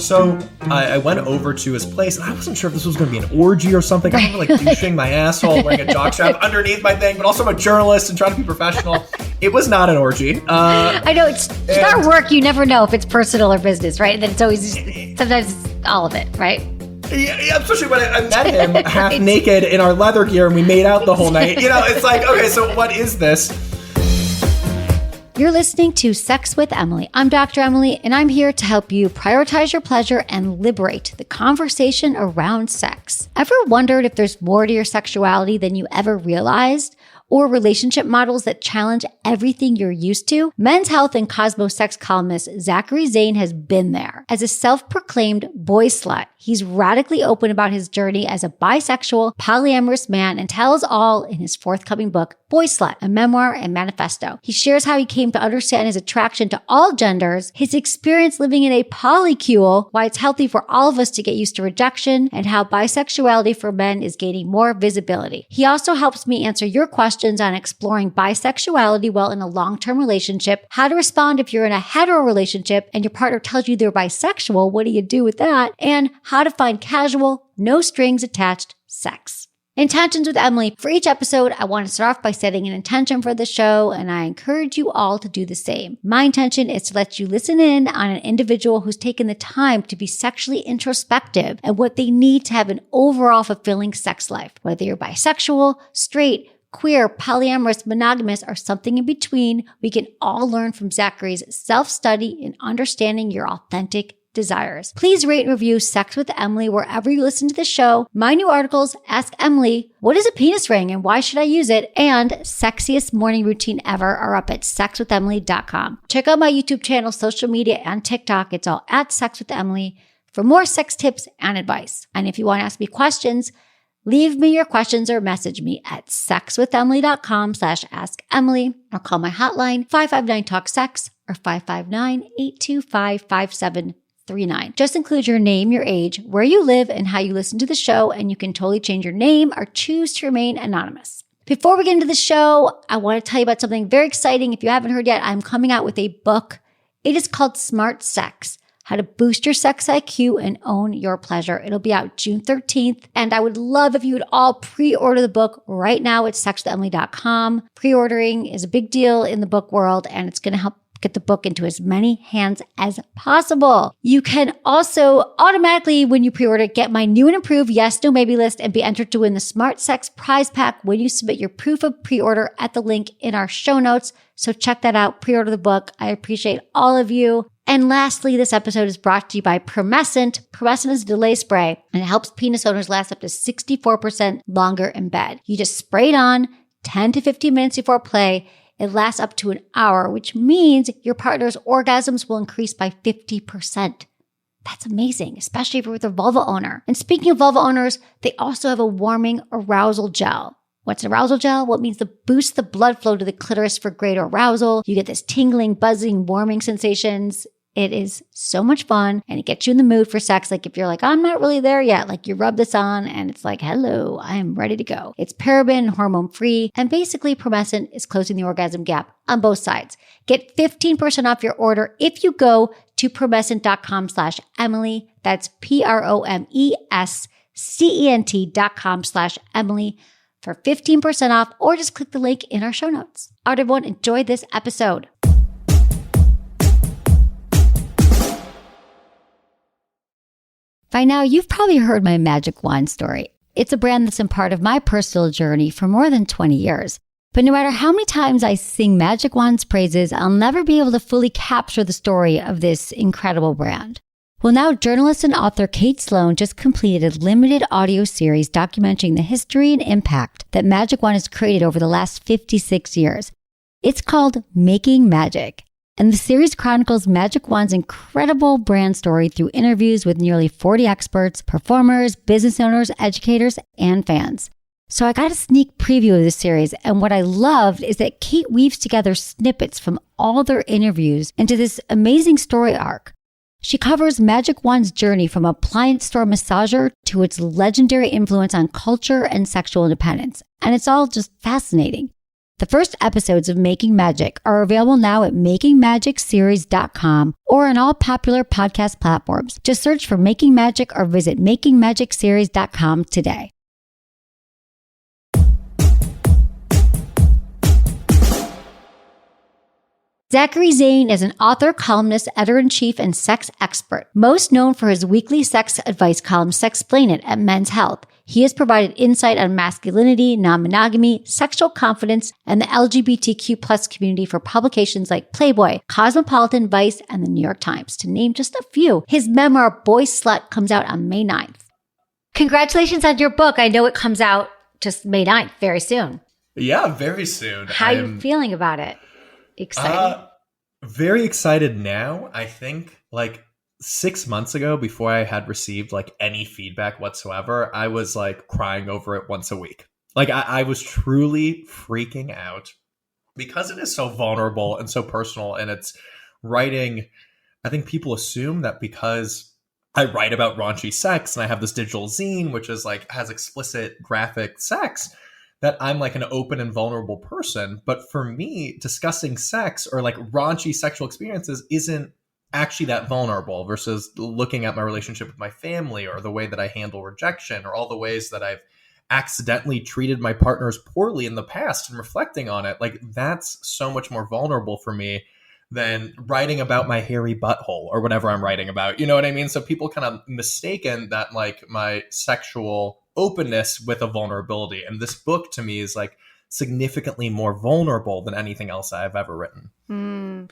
So I went over to his place, and I wasn't sure if this was going to be an orgy or something. I remember like douching my asshole, wearing a jockstrap underneath my thing, but also I'm a journalist and trying to be professional. It was not an orgy. I know it's our work. You never know if it's personal or business, right? And then it's always sometimes it's all of it, right? Yeah, especially when I met him half naked in our leather gear and we made out the whole night. It's like, okay, so what is this? You're listening to Sex with Emily. I'm Dr. Emily, and I'm here to help you prioritize your pleasure and liberate the conversation around sex. Ever wondered if there's more to your sexuality than you ever realized? Or relationship models that challenge everything you're used to? Men's Health and Cosmo sex columnist Zachary Zane has been there. As a self-proclaimed boyslut, he's radically open about his journey as a bisexual, polyamorous man and tells all in his forthcoming book, Boyslut, a Memoir and Manifesto. He shares how he came to understand his attraction to all genders, his experience living in a polycule, why it's healthy for all of us to get used to rejection, and how bisexuality for men is gaining more visibility. He also helps me answer your questions on exploring bisexuality while in a long-term relationship, how to respond if you're in a hetero relationship and your partner tells you they're bisexual, what do you do with that, and how to find casual, no strings attached sex. Intentions with Emily. For each episode, I want to start off by setting an intention for the show, and I encourage you all to do the same. My intention is to let you listen in on an individual who's taken the time to be sexually introspective and what they need to have an overall fulfilling sex life. Whether you're bisexual, straight, queer, polyamorous, monogamous, or something in between, we can all learn from Zachary's self-study in understanding your authentic desires. Please rate and review Sex with Emily wherever you listen to the show. My new articles, Ask Emily, what is a penis ring and why should I use it? And sexiest morning routine ever are up at sexwithemily.com. Check out my YouTube channel, social media, and TikTok. It's all at Sex with Emily for more sex tips and advice. And if you want to ask me questions, leave me your questions or message me at sexwithemily.com/assemily or call my hotline 559-TALK-SEX or 559-825-5739. Just include your name, your age, where you live, and how you listen to the show, and you can totally change your name or choose to remain anonymous. Before we get into the show, I want to tell you about something very exciting. If you haven't heard yet, I'm coming out with a book. It is called Smart Sex: How to Boost Your Sex IQ and Own Your Pleasure. It'll be out June 13th. And I would love if you would all pre-order the book right now at sexwithemily.com. Pre-ordering is a big deal in the book world, and it's going to help get the book into as many hands as possible. You can also automatically, when you pre-order, get my new and improved Yes, No, Maybe list and be entered to win the Smart Sex prize pack when you submit your proof of pre-order at the link in our show notes. So check that out. Pre-order the book. I appreciate all of you. And lastly, this episode is brought to you by Promescent. Promescent is a delay spray, and it helps penis owners last up to 64% longer in bed. You just spray it on 10 to 15 minutes before play. It lasts up to an hour, which means your partner's orgasms will increase by 50%. That's amazing, especially if you're with a vulva owner. And speaking of vulva owners, they also have a warming arousal gel. What's an arousal gel? Well, it means to boost the blood flow to the clitoris for greater arousal. You get this tingling, buzzing, warming sensations. It is so much fun, and it gets you in the mood for sex. Like if you're like, I'm not really there yet, like you rub this on and it's like, hello, I am ready to go. It's paraben and hormone free, and basically Promescent is closing the orgasm gap on both sides. Get 15% off your order if you go to promescent.com/Emily. That's promescent.com/Emily for 15% off, or just click the link in our show notes. All right, everyone, enjoy this episode. By now, you've probably heard my Magic Wand story. It's a brand that's been part of my personal journey for more than 20 years. But no matter how many times I sing Magic Wand's praises, I'll never be able to fully capture the story of this incredible brand. Well, now journalist and author Kate Sloan just completed a limited audio series documenting the history and impact that Magic Wand has created over the last 56 years. It's called Making Magic. And the series chronicles Magic Wand's incredible brand story through interviews with nearly 40 experts, performers, business owners, educators, and fans. So I got a sneak preview of the series, and what I loved is that Kate weaves together snippets from all their interviews into this amazing story arc. She covers Magic Wand's journey from appliance store massager to its legendary influence on culture and sexual independence, and it's all just fascinating. The first episodes of Making Magic are available now at makingmagicseries.com or on all popular podcast platforms. Just search for Making Magic or visit makingmagicseries.com today. Zachary Zane is an author, columnist, editor-in-chief, and sex expert, most known for his weekly sex advice column, Sexplain It, at Men's Health. He has provided insight on masculinity, non-monogamy, sexual confidence, and the LGBTQ+ community for publications like Playboy, Cosmopolitan, Vice, and the New York Times, to name just a few. His memoir, Boyslut, comes out on May 9th. Congratulations on your book. I know it comes out just May 9th, very soon. Yeah, very soon. How are you feeling about it? Excited? Very excited now. I think like 6 months ago, before I had received like any feedback whatsoever, I was like crying over it once a week. Like I was truly freaking out because it is so vulnerable and so personal, and it's writing. I think people assume that because I write about raunchy sex and I have this digital zine, which is like has explicit graphic sex, that I'm like an open and vulnerable person. But for me, discussing sex or like raunchy sexual experiences isn't actually that vulnerable versus looking at my relationship with my family or the way that I handle rejection or all the ways that I've accidentally treated my partners poorly in the past and reflecting on it. Like that's so much more vulnerable for me than writing about my hairy butthole or whatever I'm writing about. You know what I mean? So people kind of mistaken that like my sexual openness with a vulnerability. And this book to me is like significantly more vulnerable than anything else I've ever written.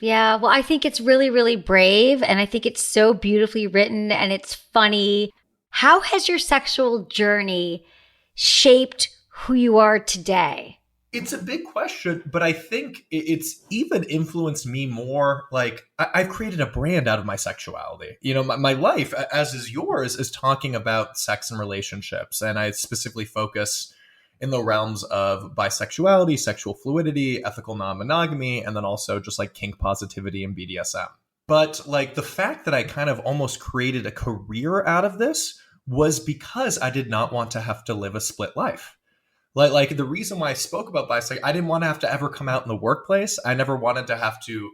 Yeah, well, I think it's really, really brave. And I think it's so beautifully written and it's funny. How has your sexual journey shaped who you are today? It's a big question, but I think it's even influenced me more. Like I've created a brand out of my sexuality. You know, my life, as is yours, is talking about sex and relationships. And I specifically focus in the realms of bisexuality, sexual fluidity, ethical non-monogamy, and then also just like kink positivity and BDSM. But like the fact that I kind of almost created a career out of this was because I did not want to have to live a split life. Like the reason why I spoke about bisexuality, I didn't want to have to ever come out in the workplace. I never wanted to have to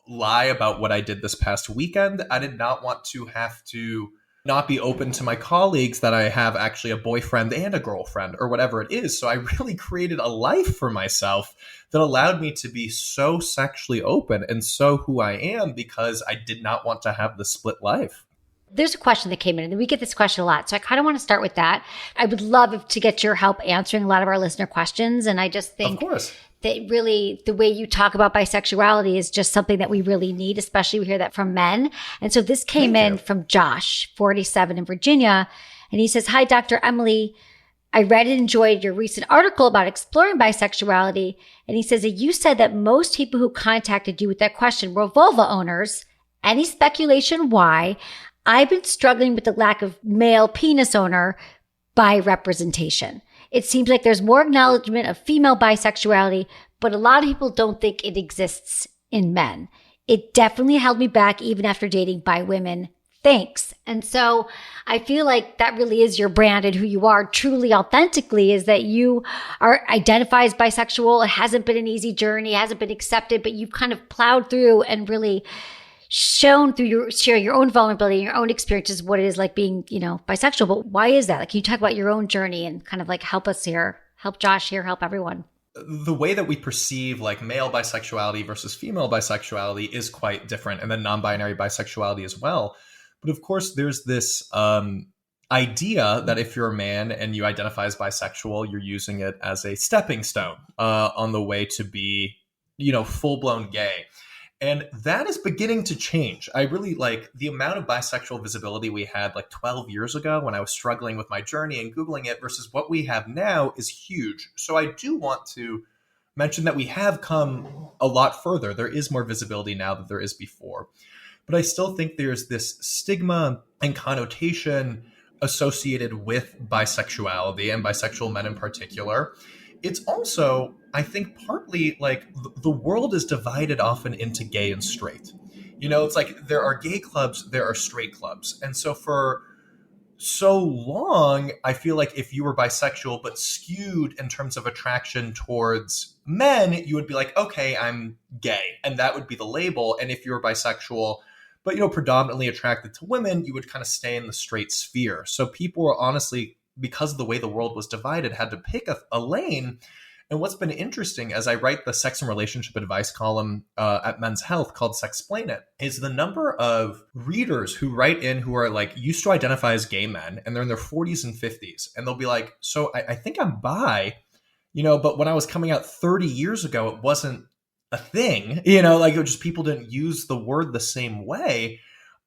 lie about what I did this past weekend. I did not want to have to not be open to my colleagues that I have actually a boyfriend and a girlfriend or whatever it is. So I really created a life for myself that allowed me to be so sexually open and so who I am because I did not want to have the split life. There's a question that came in, and we get this question a lot. So I kind of want to start with that. I would love to get your help answering a lot of our listener questions. And I just think that really the way you talk about bisexuality is just something that we really need, especially we hear that from men. And so this came in from Josh, 47 in Virginia. And he says, "Hi, Dr. Emily. I read and enjoyed your recent article about exploring bisexuality." And he says that you said that most people who contacted you with that question were vulva owners. Any speculation why? I've been struggling with the lack of male penis owner bi representation. It seems like there's more acknowledgement of female bisexuality, but a lot of people don't think it exists in men. It definitely held me back even after dating bi women. Thanks. And so I feel like that really is your brand and who you are truly authentically is that you are identified as bisexual. It hasn't been an easy journey, it hasn't been accepted, but you've kind of plowed through and really shown through sharing your own vulnerability and your own experiences what it is like being, bisexual. But why is that? Like, can you talk about your own journey and kind of like help us here, help Josh here, help everyone? The way that we perceive like male bisexuality versus female bisexuality is quite different, and then non-binary bisexuality as well. But of course, there's this idea that if you're a man and you identify as bisexual, you're using it as a stepping stone on the way to be, full-blown gay. And that is beginning to change. I really like the amount of bisexual visibility we had like 12 years ago when I was struggling with my journey and Googling it versus what we have now is huge. So I do want to mention that we have come a lot further. There is more visibility now than there is before. But I still think there's this stigma and connotation associated with bisexuality and bisexual men in particular. It's also, I think, partly like the world is divided often into gay and straight. It's like there are gay clubs, there are straight clubs. And so for so long, I feel like if you were bisexual but skewed in terms of attraction towards men, you would be like, okay, I'm gay. And that would be the label. And if you were bisexual, but, predominantly attracted to women, you would kind of stay in the straight sphere. So people were honestly, because of the way the world was divided, had to pick a lane. And what's been interesting as I write the sex and relationship advice column at Men's Health called Sexplain It, is the number of readers who write in who are like used to identify as gay men and they're in their 40s and 50s. And they'll be like, so I think I'm bi, but when I was coming out 30 years ago, it wasn't a thing, like it was just people didn't use the word the same way.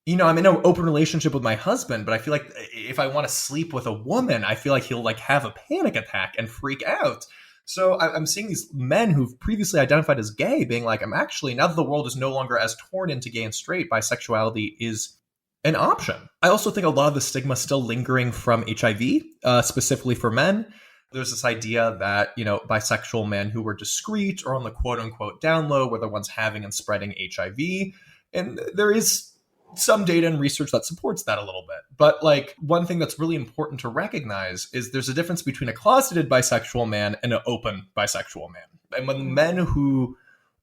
I'm in an open relationship with my husband, but I feel like if I want to sleep with a woman, I feel like he'll like have a panic attack and freak out. So I'm seeing these men who've previously identified as gay being like, I'm actually, now that the world is no longer as torn into gay and straight, bisexuality is an option. I also think a lot of the stigma still lingering from HIV, specifically for men. There's this idea that, bisexual men who were discreet or on the quote unquote down low were the ones having and spreading HIV. And there is some data and research that supports that a little bit. But like one thing that's really important to recognize is there's a difference between a closeted bisexual man and an open bisexual man. And when men who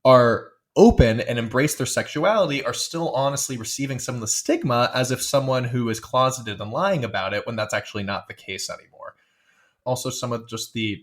are open and embrace their sexuality are still honestly receiving some of the stigma as if someone who is closeted and lying about it, when that's actually not the case anymore. Also, some of just the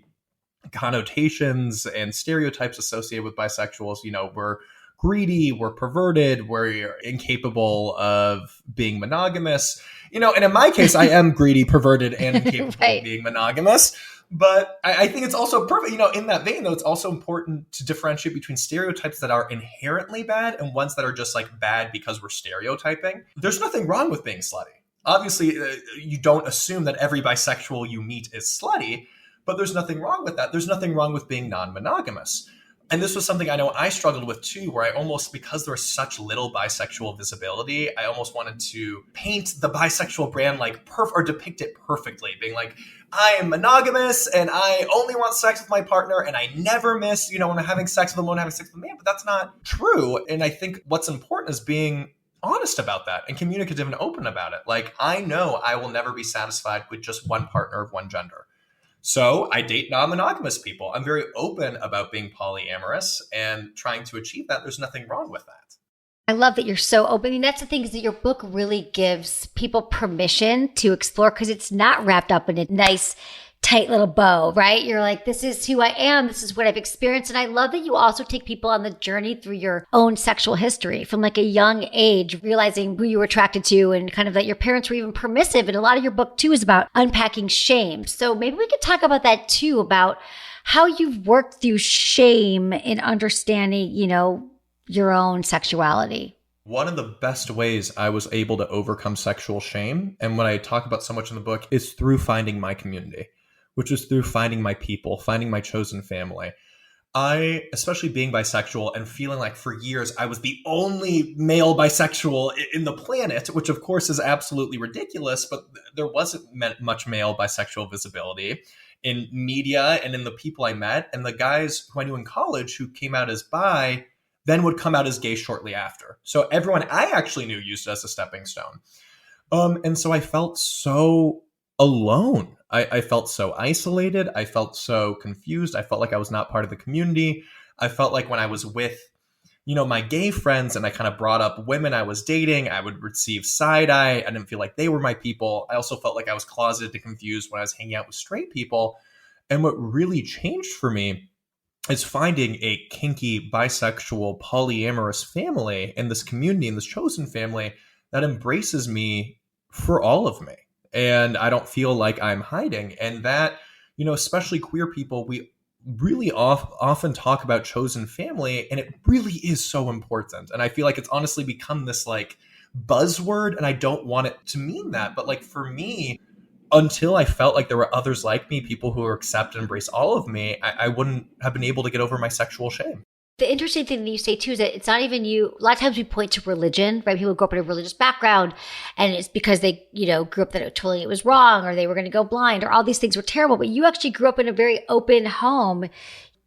connotations and stereotypes associated with bisexuals, we're greedy, we're perverted, we're incapable of being monogamous. And in my case, I am greedy, perverted, and incapable right. of being monogamous. But I think it's also perfect, in that vein, though, it's also important to differentiate between stereotypes that are inherently bad and ones that are just like bad because we're stereotyping. There's nothing wrong with being slutty. Obviously, you don't assume that every bisexual you meet is slutty, but there's nothing wrong with that. There's nothing wrong with being non-monogamous. And this was something I know I struggled with too, where I almost, because there was such little bisexual visibility, I almost wanted to paint the bisexual brand like or depict it perfectly, being like, I am monogamous and I only want sex with my partner and I never miss, when I'm having sex with a woman, having sex with a man, but that's not true. And I think what's important is being honest about that and communicative and open about it. Like, I know I will never be satisfied with just one partner of one gender. So I date non-monogamous people. I'm very open about being polyamorous and trying to achieve that. There's nothing wrong with that. I love that you're so open. I mean, that's the thing, is that your book really gives people permission to explore because it's not wrapped up in a nice, tight little bow, right? You're like, this is who I am. This is what I've experienced. And I love that you also take people on the journey through your own sexual history from like a young age, realizing who you were attracted to and kind of that your parents were even permissive. And a lot of your book too is about unpacking shame. So maybe we could talk about that too, about how you've worked through shame in understanding, your own sexuality. One of the best ways I was able to overcome sexual shame, and what I talk about so much in the book, is through finding my community, which is through finding my people, finding my chosen family. I, especially being bisexual and feeling like for years I was the only male bisexual in the planet, which of course is absolutely ridiculous, but there wasn't much male bisexual visibility in media and in the people I met. And the guys who I knew in college who came out as bi then would come out as gay shortly after. So everyone I actually knew used it as a stepping stone. And so I felt so alone. I felt so isolated. I felt so confused. I felt like I was not part of the community. I felt like when I was with, my gay friends and I kind of brought up women I was dating, I would receive side eye. I didn't feel like they were my people. I also felt like I was closeted and confused when I was hanging out with straight people. And what really changed for me is finding a kinky, bisexual, polyamorous family in this community, in this chosen family that embraces me for all of me. And I don't feel like I'm hiding. And that, especially queer people, we really often talk about chosen family, and it really is so important. And I feel like it's honestly become this like buzzword, and I don't want it to mean that. But like for me, until I felt like there were others like me, people who accept and embrace all of me, I wouldn't have been able to get over my sexual shame. The interesting thing that you say too is that it's not even you. A lot of times we point to religion, right? People grow up in a religious background and it's because they, grew up that it was wrong or they were going to go blind or all these things were terrible. But you actually grew up in a very open home.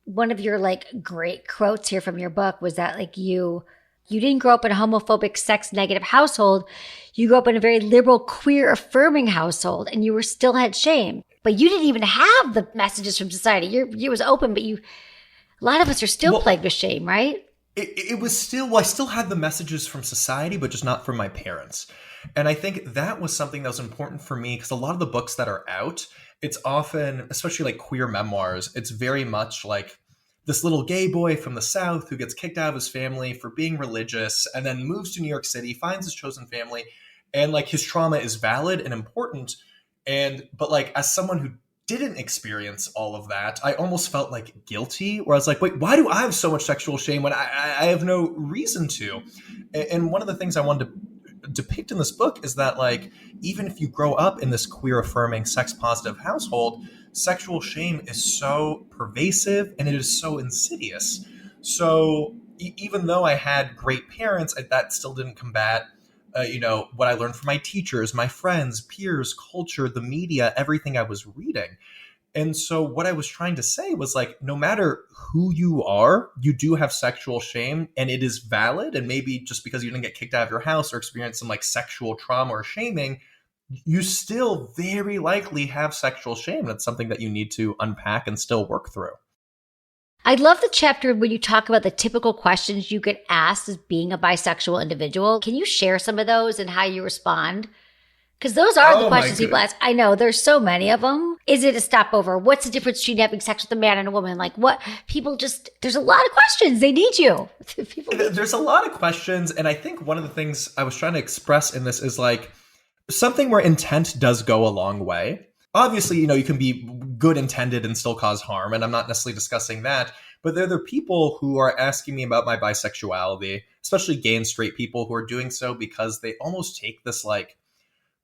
One of your like great quotes here from your book was that like you You didn't grow up in a homophobic, sex negative household. You grew up in a very liberal, queer affirming household, and you were still had shame. But you didn't even have the messages from society. You was open, but a lot of us are still plagued with shame, right? It was still, well, I still had the messages from society, but just not from my parents. And I think that was something that was important for me because a lot of the books that are out, it's often, especially like queer memoirs, it's very much like this little gay boy from the South who gets kicked out of his family for being religious and then moves to New York City, finds his chosen family, and like his trauma is valid and important. But like as someone who didn't experience all of that, I almost felt like guilty, where I was like, wait, why do I have so much sexual shame when I have no reason to? And one of the things I wanted to depict in this book is that like, even if you grow up in this queer affirming sex positive household, sexual shame is so pervasive and it is so insidious. So even though I had great parents, that still didn't combat what I learned from my teachers, my friends, peers, culture, the media, everything I was reading. And so what I was trying to say was like, no matter who you are, you do have sexual shame and it is valid. And maybe just because you didn't get kicked out of your house or experience some like sexual trauma or shaming, you still very likely have sexual shame. And it's something that you need to unpack and still work through. I love the chapter when you talk about the typical questions you get asked as being a bisexual individual. Can you share some of those and how you respond? Because those are the questions people ask. I know there's so many of them. Is it a stopover? What's the difference between having sex with a man and a woman? Like what people just, there's a lot of questions. They need you. There's a lot of questions. And I think one of the things I was trying to express in this is like something where intent does go a long way. Obviously, you can be good intended and still cause harm, and I'm not necessarily discussing that, but there are people who are asking me about my bisexuality, especially gay and straight people who are doing so because they almost take this like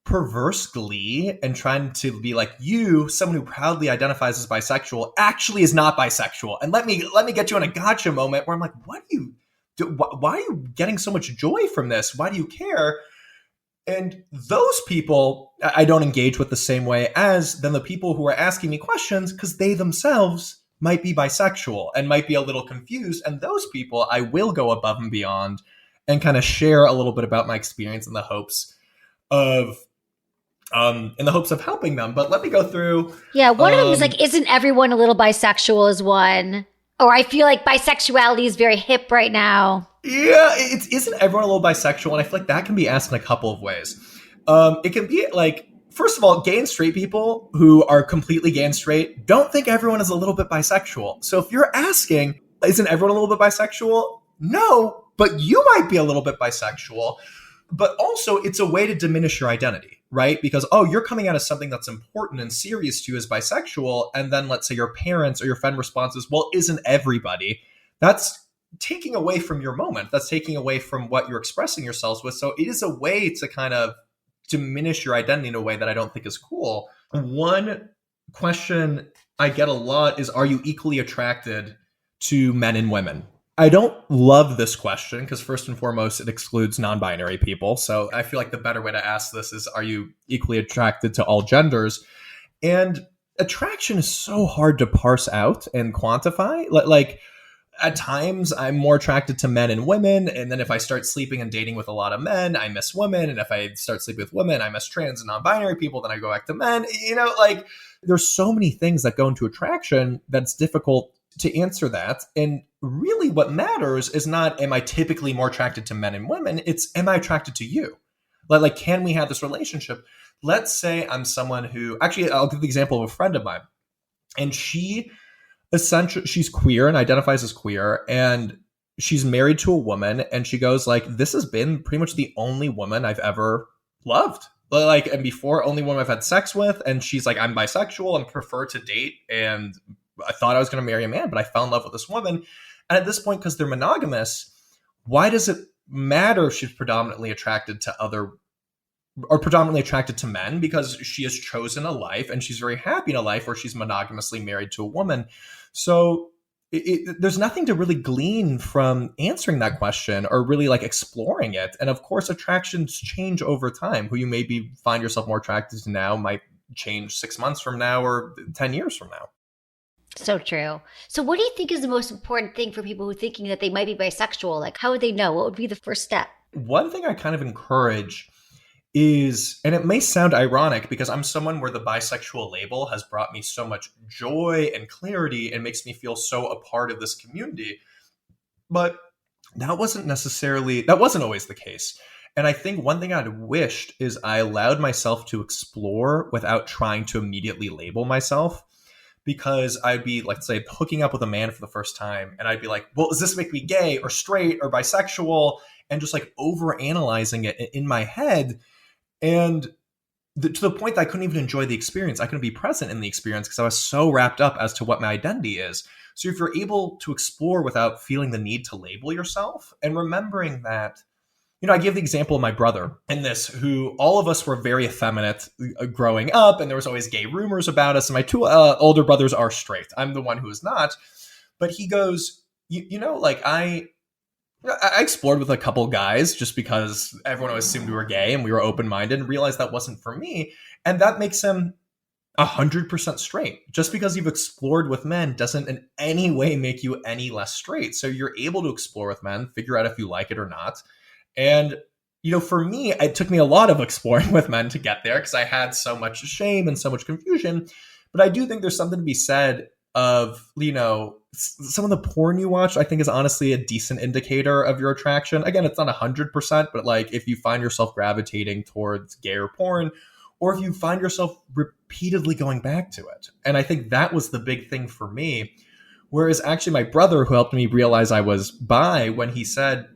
perverse glee and trying to be like, you, someone who proudly identifies as bisexual, actually is not bisexual. And let me get you in a gotcha moment where I'm like, what do you do? Why are you getting so much joy from this? Why do you care? And those people, I don't engage with the same way as then the people who are asking me questions because they themselves might be bisexual and might be a little confused. And those people, I will go above and beyond and kind of share a little bit about my experience in the hopes of helping them. But let me go through. Yeah, one of them is like, isn't everyone a little bisexual is one? Or I feel like bisexuality is very hip right now. Yeah, isn't everyone a little bisexual? And I feel like that can be asked in a couple of ways. It can be like, first of all, gay and straight people who are completely gay and straight don't think everyone is a little bit bisexual. So if you're asking, isn't everyone a little bit bisexual? No, but you might be a little bit bisexual. But also, it's a way to diminish your identity, right? Because, you're coming out as something that's important and serious to you as bisexual. And then let's say your parents or your friend responds is, well, isn't everybody? That's taking away from your moment. That's taking away from what you're expressing yourselves with. So it is a way to kind of diminish your identity in a way that I don't think is cool. One question I get a lot is, are you equally attracted to men and women? I don't love this question because first and foremost, it excludes non-binary people. So I feel like the better way to ask this is, are you equally attracted to all genders? And attraction is so hard to parse out and quantify. Like at times I'm more attracted to men and women. And then if I start sleeping and dating with a lot of men, I miss women. And if I start sleeping with women, I miss trans and non-binary people. Then I go back to men. Like there's so many things that go into attraction that's difficult to answer that. And really what matters is not, am I typically more attracted to men and women? It's, am I attracted to you? Like, can we have this relationship? Let's say I'm someone who, actually, I'll give the example of a friend of mine. And she's queer and identifies as queer. And she's married to a woman. And she goes like, this has been pretty much the only woman I've ever loved. Like, and before, only woman I've had sex with. And she's like, I'm bisexual and prefer to date. And I thought I was going to marry a man, but I fell in love with this woman. And at this point, because they're monogamous, why does it matter if she's predominantly attracted to men? Because she has chosen a life and she's very happy in a life where she's monogamously married to a woman. So there's nothing to really glean from answering that question or really like exploring it. And of course, attractions change over time. Who you maybe find yourself more attracted to now might change 6 months from now or 10 years from now. So true. So what do you think is the most important thing for people who are thinking that they might be bisexual? Like, how would they know? What would be the first step? One thing I kind of encourage is, and it may sound ironic because I'm someone where the bisexual label has brought me so much joy and clarity and makes me feel so a part of this community. But that wasn't always the case. And I think one thing I'd wished is I allowed myself to explore without trying to immediately label myself. Because I'd be, like, say, hooking up with a man for the first time, and I'd be like, well, does this make me gay or straight or bisexual? And just like over analyzing it in my head. And to the point that I couldn't even enjoy the experience. I couldn't be present in the experience because I was so wrapped up as to what my identity is. So if you're able to explore without feeling the need to label yourself and remembering that, I give the example of my brother in this, who all of us were very effeminate growing up, and there was always gay rumors about us. And my two older brothers are straight. I'm the one who is not. But he goes, like I explored with a couple guys just because everyone always assumed we were gay and we were open-minded, and realized that wasn't for me. And that makes him 100% straight. Just because you've explored with men doesn't in any way make you any less straight. So you're able to explore with men, figure out if you like it or not. And, for me, it took me a lot of exploring with men to get there because I had so much shame and so much confusion. But I do think there's something to be said of, some of the porn you watch, I think is honestly a decent indicator of your attraction. Again, it's not 100%, but like if you find yourself gravitating towards gayer porn, or if you find yourself repeatedly going back to it. And I think that was the big thing for me. Whereas actually my brother, who helped me realize I was bi, when he said,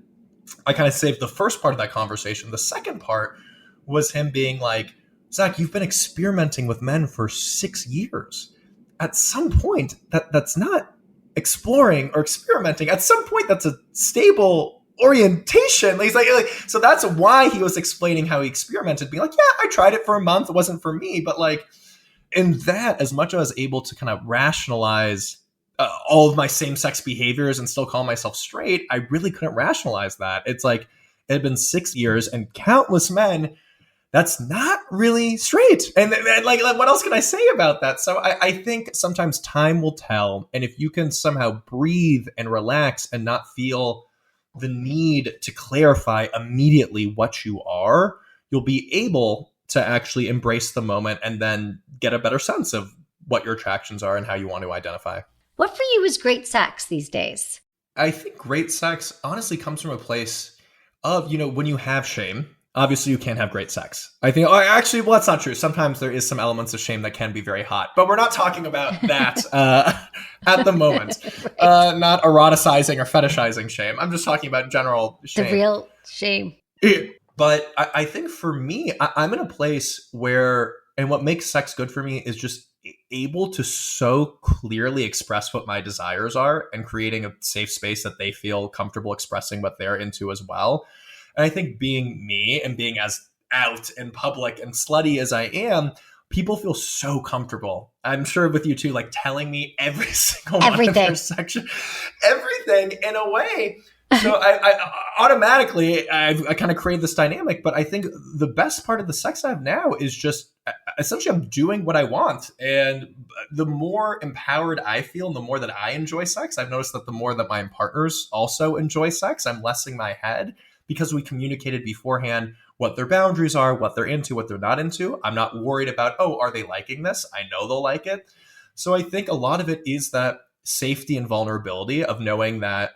I kind of saved the first part of that conversation. The second part was him being like, Zach, you've been experimenting with men for 6 years. At some point, that's not exploring or experimenting. At some point, that's a stable orientation. He's like, so that's why he was explaining how he experimented, being like, yeah, I tried it for a month. It wasn't for me. But like in that, as much as I was able to kind of rationalize all of my same-sex behaviors and still call myself straight, I really couldn't rationalize that. It's like it had been 6 years and countless men. That's not really straight. And like, what else can I say about that? So I think sometimes time will tell. And if you can somehow breathe and relax and not feel the need to clarify immediately what you are, you'll be able to actually embrace the moment and then get a better sense of what your attractions are and how you want to identify. What for you is great sex these days? I think great sex honestly comes from a place of, when you have shame, obviously you can't have great sex. I think, actually, well, that's not true. Sometimes there is some elements of shame that can be very hot, but we're not talking about that at the moment. Not eroticizing or fetishizing shame. I'm just talking about general shame. The real shame. But I think for me, I'm in a place where, and what makes sex good for me is just able to so clearly express what my desires are and creating a safe space that they feel comfortable expressing what they're into as well. And I think being me and being as out in public and slutty as I am, people feel so comfortable. I'm sure with you too, like telling me every single one of their section, everything in a way. So I automatically, I kind of create this dynamic, but I think the best part of the sex I have now is just essentially I'm doing what I want. And the more empowered I feel and the more that I enjoy sex, I've noticed that the more that my partners also enjoy sex, I'm lessing my head because we communicated beforehand what their boundaries are, what they're into, what they're not into. I'm not worried about, are they liking this? I know they'll like it. So I think a lot of it is that safety and vulnerability of knowing that,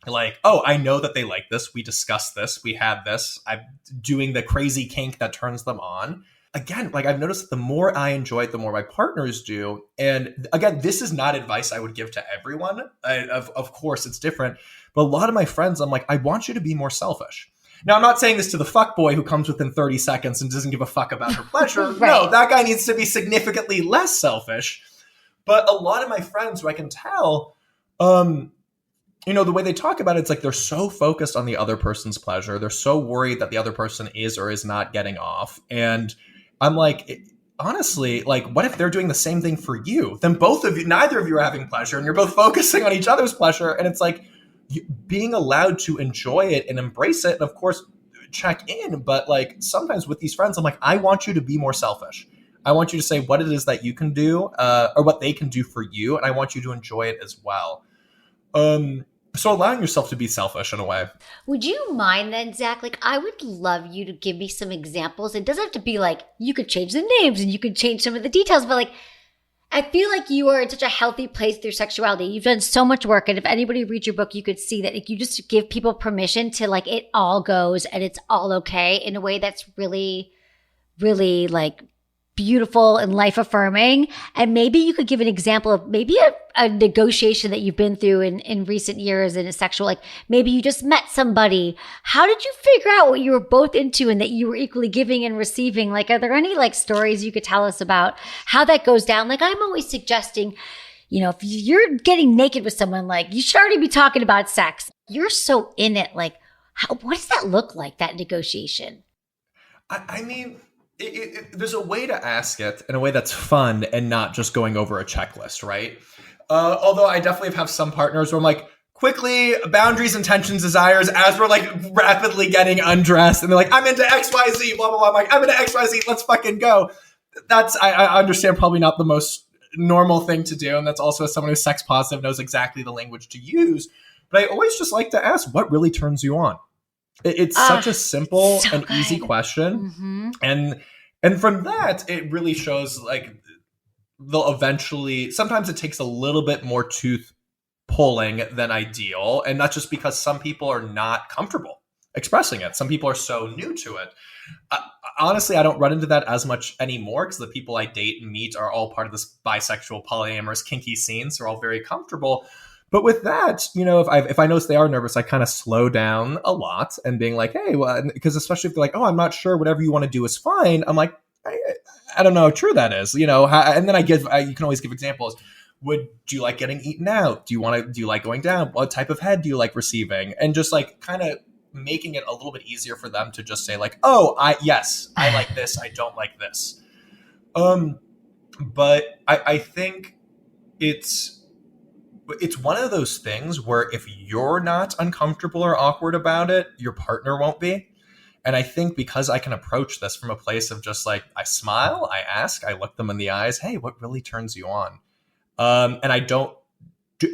like, I know that they like this. We discussed this. We had this. I'm doing the crazy kink that turns them on. Again, like I've noticed that the more I enjoy it, the more my partners do. And again, this is not advice I would give to everyone. Of course, it's different. But a lot of my friends, I'm like, I want you to be more selfish. Now, I'm not saying this to the fuckboy who comes within 30 seconds and doesn't give a fuck about her pleasure. Right. No, that guy needs to be significantly less selfish. But a lot of my friends who I can tell, the way they talk about it, it's like they're so focused on the other person's pleasure. They're so worried that the other person is or is not getting off. And I'm like, honestly, like, what if they're doing the same thing for you? Then neither of you are having pleasure and you're both focusing on each other's pleasure. And it's like being allowed to enjoy it and embrace it. And of course, check in. But like sometimes with these friends, I'm like, I want you to be more selfish. I want you to say what it is that you can do, or what they can do for you. And I want you to enjoy it as well. So allowing yourself to be selfish in a way. Would you mind then, Zach? Like, I would love you to give me some examples. It doesn't have to be like, you could change the names and you could change some of the details, but like, I feel like you are in such a healthy place through sexuality. You've done so much work. And if anybody reads your book, you could see that like, you just give people permission to like, it all goes and it's all okay in a way that's really, really like beautiful and life affirming. And maybe you could give an example of maybe a negotiation that you've been through in recent years in a sexual, like maybe you just met somebody. How did you figure out what you were both into and that you were equally giving and receiving? Like, are there any like stories you could tell us about how that goes down? Like, I'm always suggesting, you know, if you're getting naked with someone, like you should already be talking about sex. You're so in it. Like, what does that look like, that negotiation? I mean, there's a way to ask it in a way that's fun and not just going over a checklist, right? Although I definitely have some partners where I'm like, quickly, boundaries, intentions, desires, as we're like rapidly getting undressed. And they're like, I'm into XYZ, blah, blah, blah. I'm like, I'm into XYZ, let's fucking go. I understand, probably not the most normal thing to do. And that's also, as someone who's sex positive, knows exactly the language to use. But I always just like to ask, what really turns you on? It's such a simple and easy question. Mm-hmm. And from that, it really shows like they'll eventually, sometimes it takes a little bit more tooth pulling than ideal. And that's just because some people are not comfortable expressing it. Some people are so new to it. Honestly, I don't run into that as much anymore because the people I date and meet are all part of this bisexual, polyamorous, kinky scene. So they're all very comfortable. But with that, you know, if I notice they are nervous, I kind of slow down a lot and being like, hey, well, because especially if they're like, oh, I'm not sure, whatever you want to do is fine. I'm like, I don't know how true that is, you know. And then you can always give examples. Do you like getting eaten out? Do you like going down? What type of head do you like receiving? And just like kind of making it a little bit easier for them to just say like, oh, yes, I like this. I don't like this. But I think it's one of those things where if you're not uncomfortable or awkward about it, your partner won't be. And I think because I can approach this from a place of just like, I smile, I ask, I look them in the eyes, hey, what really turns you on? And I don't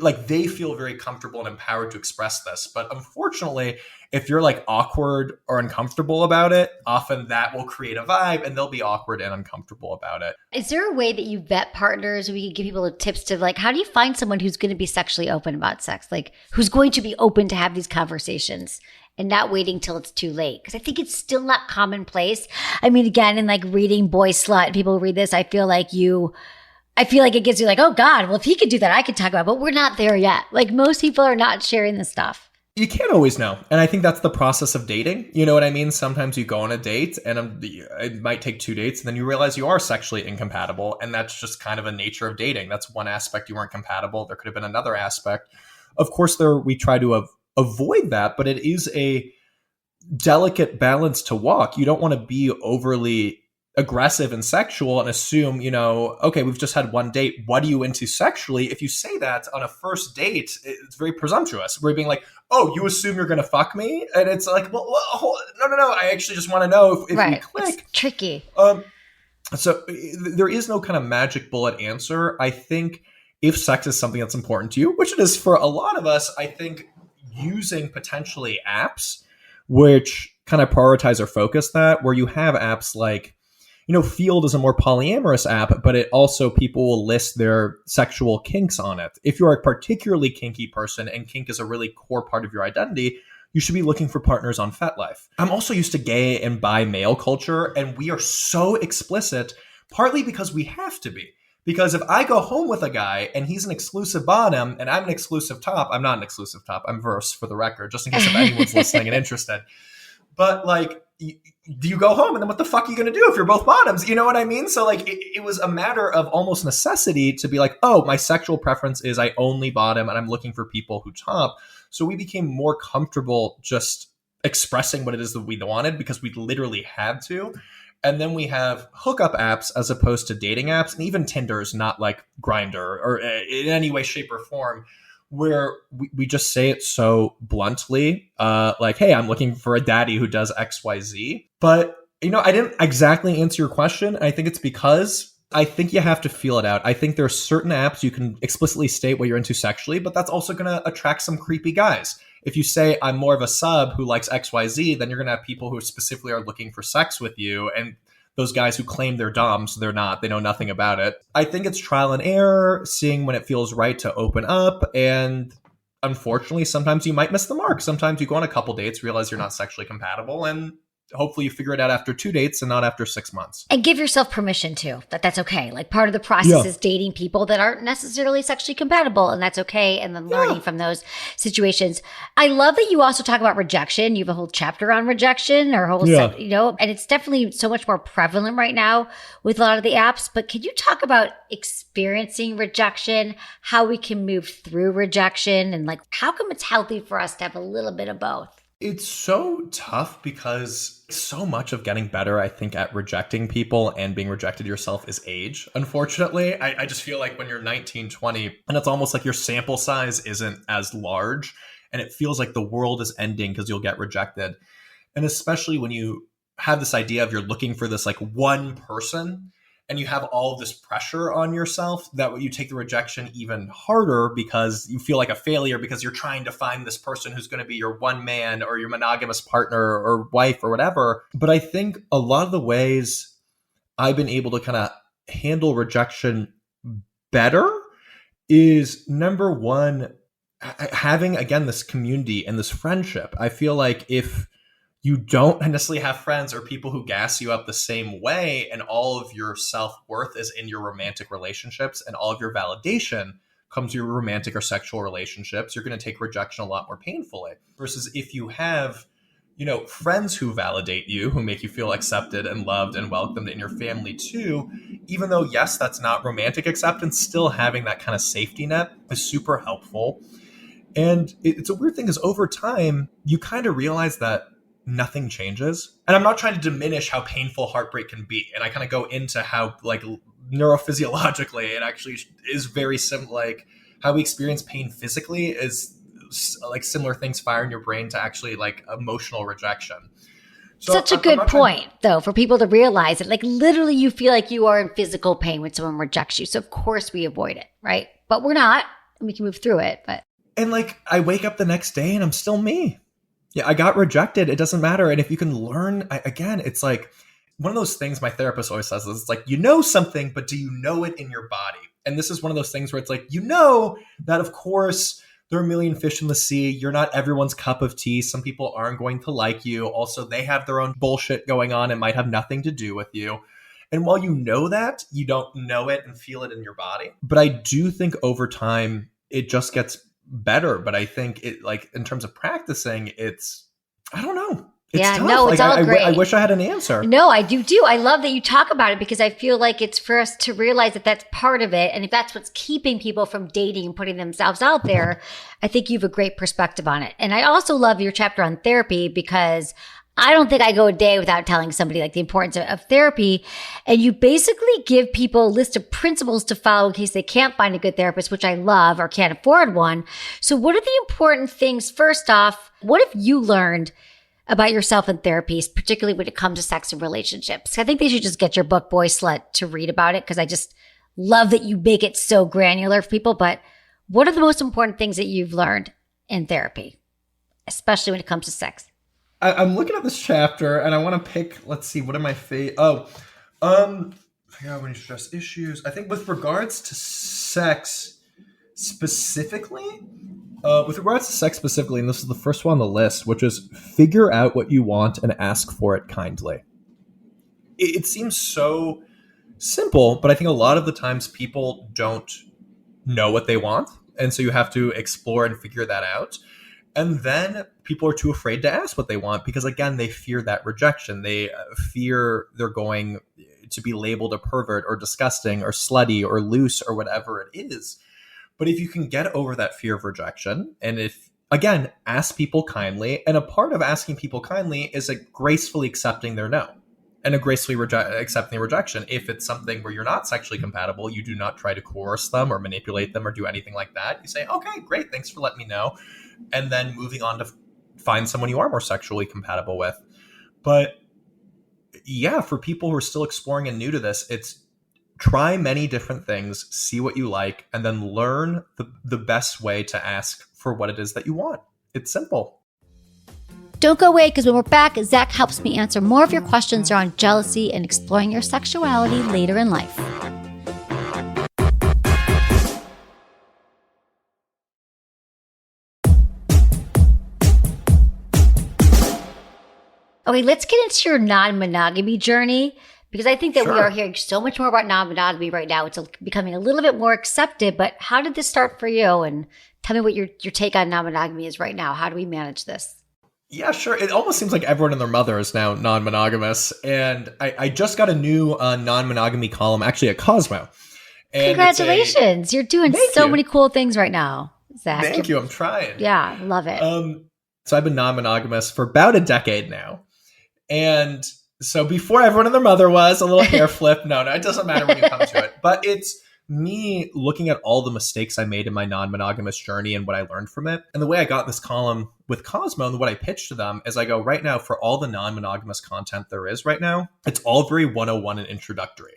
like, they feel very comfortable and empowered to express this. But unfortunately, if you're like awkward or uncomfortable about it, often that will create a vibe and they'll be awkward and uncomfortable about it. Is there a way that you vet partners? We could give people tips to like, how do you find someone who's going to be sexually open about sex? Like who's going to be open to have these conversations and not waiting till it's too late? Because I think it's still not commonplace. I mean, again, in like reading Boyslut, people read this, I feel like it gives you like, oh God, well, if he could do that, I could talk about it. But we're not there yet. Like most people are not sharing this stuff. You can't always know. And I think that's the process of dating. You know what I mean? Sometimes you go on a date and it might take 2 dates and then you realize you are sexually incompatible. And that's just kind of a nature of dating. That's one aspect you weren't compatible. There could have been another aspect. Of course, we try to avoid that, but it is a delicate balance to walk. You don't want to be overly aggressive and sexual and assume, you know, okay, we've just had one date. What are you into sexually? If you say that on a first date, it's very presumptuous. We're being like, oh, you assume you're going to fuck me? And it's like, well, no. I actually just want to know if we click. It's tricky. So there is no kind of magic bullet answer. I think if sex is something that's important to you, which it is for a lot of us, I think using potentially apps which kind of prioritize or focus that, where you have apps like, you know, Field is a more polyamorous app, but it also, people will list their sexual kinks on it. If you're a particularly kinky person and kink is a really core part of your identity, you should be looking for partners on FetLife. I'm also used to gay and bi male culture, and we are so explicit, partly because we have to be. Because if I go home with a guy and he's an exclusive bottom and I'm an exclusive top, I'm not an exclusive top, I'm verse for the record, just in case if anyone's listening and interested. But like, do you go home and then what the fuck are you going to do if you're both bottoms? You know what I mean? So like, it was a matter of almost necessity to be like, oh, my sexual preference is I only bottom and I'm looking for people who top. So we became more comfortable just expressing what it is that we wanted because we literally had to. And then we have hookup apps as opposed to dating apps. And even Tinder is not like Grindr or in any way, shape, or form, where we just say it so bluntly, like, hey, I'm looking for a daddy who does XYZ. But I didn't exactly answer your question. I think it's because I think you have to feel it out. I think there are certain apps you can explicitly state what you're into sexually, but that's also going to attract some creepy guys. If you say, I'm more of a sub who likes XYZ, then you're going to have people who specifically are looking for sex with you. And those guys who claim they're dumb, so they're not, they know nothing about it. I think it's trial and error, seeing when it feels right to open up. And unfortunately, sometimes you might miss the mark. Sometimes you go on a couple dates, realize you're not sexually compatible, and hopefully you figure it out after 2 dates and not after 6 months. And give yourself permission too, that's okay. Like part of the process is dating people that aren't necessarily sexually compatible, and that's okay. And then learning from those situations. I love that you also talk about rejection. You have a whole chapter on rejection or whole, and it's definitely so much more prevalent right now with a lot of the apps. But can you talk about experiencing rejection, how we can move through rejection, and like how come it's healthy for us to have a little bit of both? It's so tough because so much of getting better, I think, at rejecting people and being rejected yourself is age. Unfortunately, I just feel like when you're 19, 20, and it's almost like your sample size isn't as large, and it feels like the world is ending because you'll get rejected. And especially when you have this idea of you're looking for this like one person, and you have all of this pressure on yourself, that you take the rejection even harder because you feel like a failure because you're trying to find this person who's going to be your one man or your monogamous partner or wife or whatever. But I think a lot of the ways I've been able to kind of handle rejection better is, number one, having, again, this community and this friendship. I feel like if you don't necessarily have friends or people who gas you up the same way, and all of your self-worth is in your romantic relationships and all of your validation comes to your romantic or sexual relationships, you're going to take rejection a lot more painfully. Versus if you have, friends who validate you, who make you feel accepted and loved and welcomed in your family too, even though, yes, that's not romantic acceptance, still having that kind of safety net is super helpful. And it's a weird thing because over time, you kind of realize that nothing changes. And I'm not trying to diminish how painful heartbreak can be. And I kind of go into how, like, neurophysiologically, it actually is very similar. Like how we experience pain physically is like similar things fire in your brain to actually like emotional rejection. So such a good point, though, for people to realize it. Like literally you feel like you are in physical pain when someone rejects you. So of course we avoid it, right? But we're not, and we can move through it. And like I wake up the next day and I'm still me. Yeah, I got rejected. It doesn't matter. And if you can learn, again, it's like one of those things my therapist always says is, it's like, you know something, but do you know it in your body? And this is one of those things where it's like, that of course there are a million fish in the sea. You're not everyone's cup of tea. Some people aren't going to like you. Also, they have their own bullshit going on and might have nothing to do with you. And while you know that, you don't know it and feel it in your body. But I do think over time, it just gets better. But I think it, like, in terms of practicing, I don't know. It's tough. No, it's all great. I wish I had an answer. No, I do. I love that you talk about it because I feel like it's for us to realize that that's part of it. And if that's what's keeping people from dating and putting themselves out there, I think you have a great perspective on it. And I also love your chapter on therapy because I don't think I go a day without telling somebody like the importance of therapy. And you basically give people a list of principles to follow in case they can't find a good therapist, which I love, or can't afford one. So what are the important things? First off, what have you learned about yourself in therapy, particularly when it comes to sex and relationships? I think they should just get your book, Boyslut, to read about it because I just love that you make it so granular for people. But what are the most important things that you've learned in therapy, especially when it comes to sex? I'm looking at this chapter and I want to pick, let's see, what am I figure out when you stress issues. I think with regards to sex specifically, and this is the first one on the list, which is figure out what you want and ask for it kindly. It seems so simple, but I think a lot of the times people don't know what they want. And so you have to explore and figure that out. And then people are too afraid to ask what they want because, again, they fear that rejection. They fear they're going to be labeled a pervert or disgusting or slutty or loose or whatever it is. But if you can get over that fear of rejection, and if, again, ask people kindly, and a part of asking people kindly is gracefully accepting their no and a gracefully accepting the rejection. If it's something where you're not sexually compatible, you do not try to coerce them or manipulate them or do anything like that. You say, okay, great, thanks for letting me know. And then moving on to find someone you are more sexually compatible with. But yeah, for people who are still exploring and new to this, it's try many different things, see what you like, and then learn the best way to ask for what it is that you want. It's simple. Don't go away, because when we're back, Zach helps me answer more of your questions around jealousy and exploring your sexuality later in life. Okay, let's get into your non-monogamy journey, because I think that we are hearing so much more about non-monogamy right now. It's becoming a little bit more accepted, but how did this start for you? And tell me what your take on non-monogamy is right now. How do we manage this? Yeah, sure. It almost seems like everyone and their mother is now non-monogamous. And I just got a new non-monogamy column, actually at Cosmo. And congratulations. You're doing so many cool things right now, Zach. Thank you. I'm trying. Yeah, love it. So I've been non-monogamous for about a decade now. And so before everyone and their mother was, a little hair flip. No, it doesn't matter when you come to it. But it's me looking at all the mistakes I made in my non-monogamous journey and what I learned from it. And the way I got this column with Cosmo and what I pitched to them is I go, right now, for all the non-monogamous content there is right now, it's all very 101 and introductory.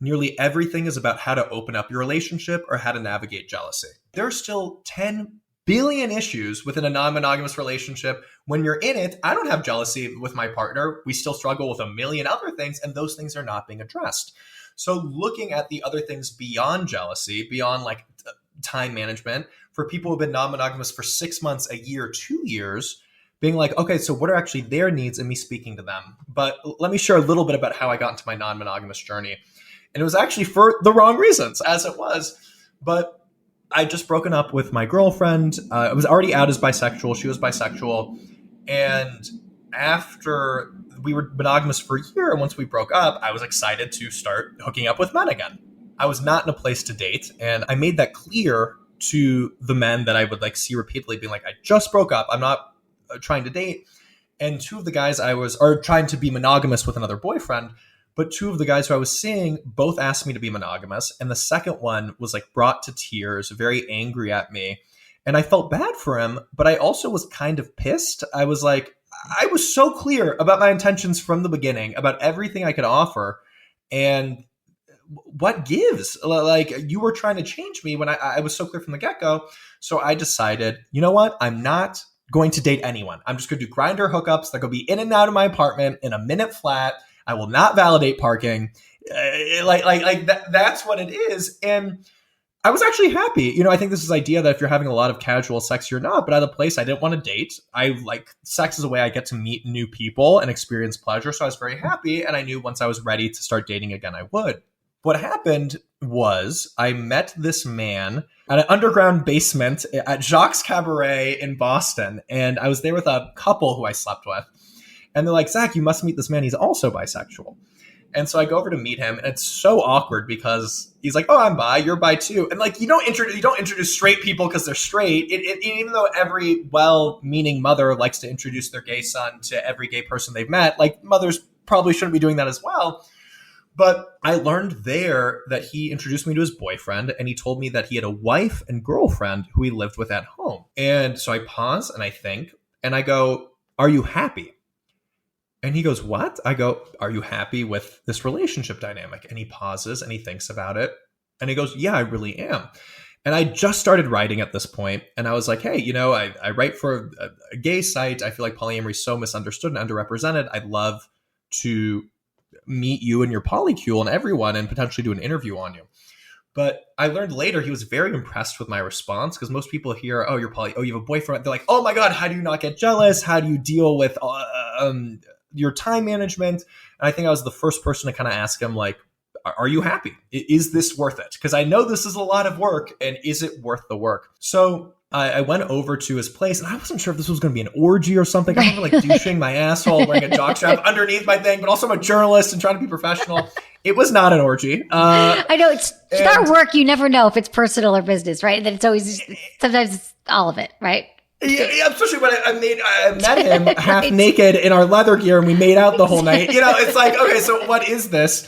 Nearly everything is about how to open up your relationship or how to navigate jealousy. There are still 10 billion issues within a non-monogamous relationship. When you're in it, I don't have jealousy with my partner. We still struggle with a million other things, and those things are not being addressed. So looking at the other things beyond jealousy, beyond like time management, for people who've been non-monogamous for 6 months, a year, 2 years, being like, okay, so what are actually their needs and me speaking to them? But let me share a little bit about how I got into my non-monogamous journey. And it was actually for the wrong reasons, as it was. But I'd just broken up with my girlfriend. I was already out as bisexual. She was bisexual. And after we were monogamous for a year, and once we broke up, I was excited to start hooking up with men again. I was not in a place to date. And I made that clear to the men that I would like see repeatedly, being like, I just broke up. I'm not trying to date. And two of the guys are trying to be monogamous with another boyfriend. But two of the guys who I was seeing both asked me to be monogamous. And the second one was like brought to tears, very angry at me. And I felt bad for him, but I also was kind of pissed. I was like, I was so clear about my intentions from the beginning, about everything I could offer. And what gives? Like, you were trying to change me when I was so clear from the get-go. So I decided, you know what? I'm not going to date anyone. I'm just going to do Grindr hookups that go be in and out of my apartment in a minute flat. I will not validate parking. That's what it is. And I was actually happy. You know, I think this is idea that if you're having a lot of casual sex, you're not. But at a place I didn't want to date. I like sex is a way I get to meet new people and experience pleasure. So I was very happy. And I knew once I was ready to start dating again, I would. What happened was I met this man at an underground basement at Jacques Cabaret in Boston. And I was there with a couple who I slept with. And they're like, Zach, you must meet this man. He's also bisexual. And so I go over to meet him, and it's so awkward because he's like, oh, I'm bi, you're bi too. And like, you don't introduce straight people because they're straight. Even though every well-meaning mother likes to introduce their gay son to every gay person they've met, like mothers probably shouldn't be doing that as well. But I learned there that he introduced me to his boyfriend, and he told me that he had a wife and girlfriend who he lived with at home. And so I pause and I think, and I go, are you happy? And he goes, what? I go, are you happy with this relationship dynamic? And he pauses and he thinks about it. And he goes, yeah, I really am. And I just started writing at this point. And I was like, hey, you know, I write for a gay site. I feel like polyamory is so misunderstood and underrepresented. I'd love to meet you and your polycule and everyone and potentially do an interview on you. But I learned later he was very impressed with my response, because most people hear, oh, you're poly, oh, you have a boyfriend. They're like, oh my God, how do you not get jealous? How do you deal with your time management? And I think I was the first person to kind of ask him, like, are you happy? Is this worth it? Because I know this is a lot of work, and is it worth the work? So I went over to his place, and I wasn't sure if this was going to be an orgy or something. I remember like douching my asshole, wearing a jockstrap underneath my thing, but also I'm a journalist and trying to be professional. It was not an orgy. I know it's our work. You never know if it's personal or business, right? And then it's always, sometimes it's all of it, right? Yeah, especially when I met him half naked in our leather gear and we made out the whole night. You know, it's like, okay, so what is this?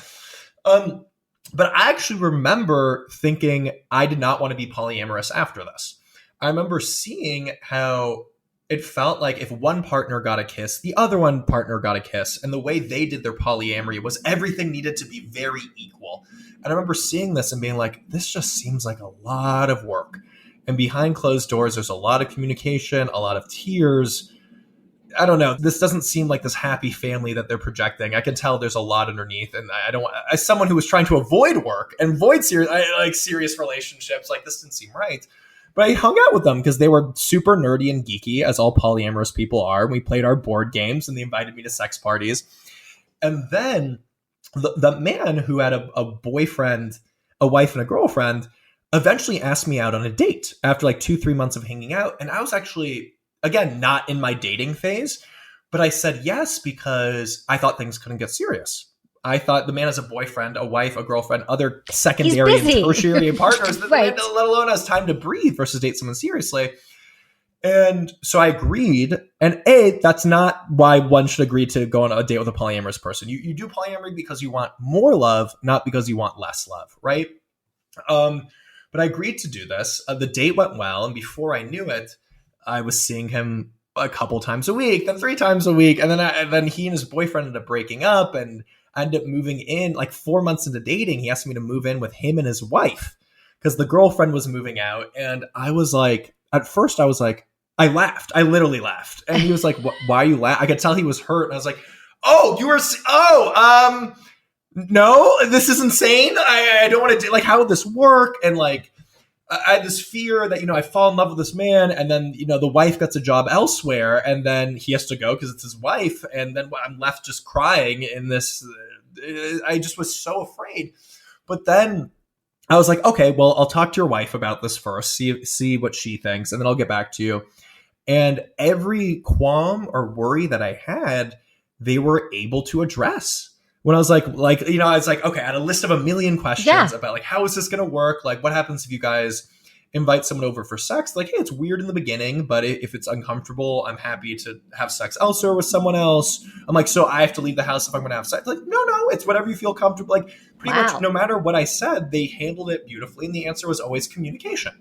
But I actually remember thinking I did not want to be polyamorous after this. I remember seeing how it felt like if one partner got a kiss, the other one partner got a kiss. And the way they did their polyamory was everything needed to be very equal. And I remember seeing this and being like, this just seems like a lot of work. And behind closed doors, there's a lot of communication, a lot of tears. I don't know. This doesn't seem like this happy family that they're projecting. I can tell there's a lot underneath. And I don't, as someone who was trying to avoid work and avoid serious relationships, like this didn't seem right. But I hung out with them because they were super nerdy and geeky, as all polyamorous people are. We played our board games and they invited me to sex parties. And then the man who had a boyfriend, a wife and a girlfriend, eventually asked me out on a date after like 2-3 months of hanging out. And I was actually, again, not in my dating phase, but I said yes because I thought things couldn't get serious. I thought the man has a boyfriend, a wife, a girlfriend, other secondary and tertiary partners, right. Let alone has time to breathe versus date someone seriously. And so I agreed. And that's not why one should agree to go on a date with a polyamorous person. You do polyamory because you want more love, not because you want less love, right? But I agreed to do this. The date went well. And before I knew it, I was seeing him a couple times a week, then 3 times a week. And then he and his boyfriend ended up breaking up, and I ended up moving in like 4 months into dating. He asked me to move in with him and his wife because the girlfriend was moving out. And I was like, at first I was like, I laughed. I literally laughed. And he was like, why are you laughing? I could tell he was hurt. And I was like, no, this is insane. I don't want to do, like, how would this work? And like, I had this fear that, I fall in love with this man, and then, the wife gets a job elsewhere, and then he has to go because it's his wife. And then I'm left just crying in this. I just was so afraid. But then I was like, okay, well, I'll talk to your wife about this first, see what she thinks, and then I'll get back to you. And every qualm or worry that I had, they were able to address. When I was like, I was like, okay, I had a list of 1 million questions about like, how is this going to work? Like, what happens if you guys invite someone over for sex? Like, hey, it's weird in the beginning, but if it's uncomfortable, I'm happy to have sex elsewhere with someone else. I'm like, so I have to leave the house if I'm going to have sex? Like, no, it's whatever you feel comfortable. Like, pretty much no matter what I said, they handled it beautifully. And the answer was always communication,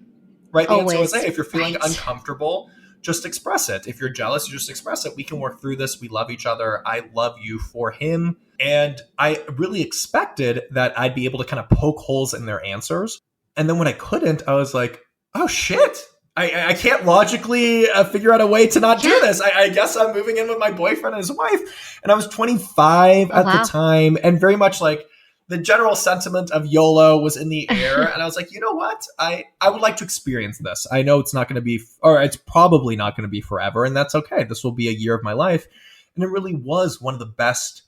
right? The answer was, hey, if you're feeling uncomfortable, just express it. If you're jealous, you just express it. We can work through this. We love each other. I love you for him. And I really expected that I'd be able to kind of poke holes in their answers. And then when I couldn't, I was like, oh, shit. I can't logically figure out a way to not do this. I guess I'm moving in with my boyfriend and his wife. And I was 25 at the time. And very much like the general sentiment of YOLO was in the air. And I was like, you know what? I would like to experience this. I know it's not going to be, or it's probably not going to be forever. And that's okay. This will be a year of my life. And it really was one of the best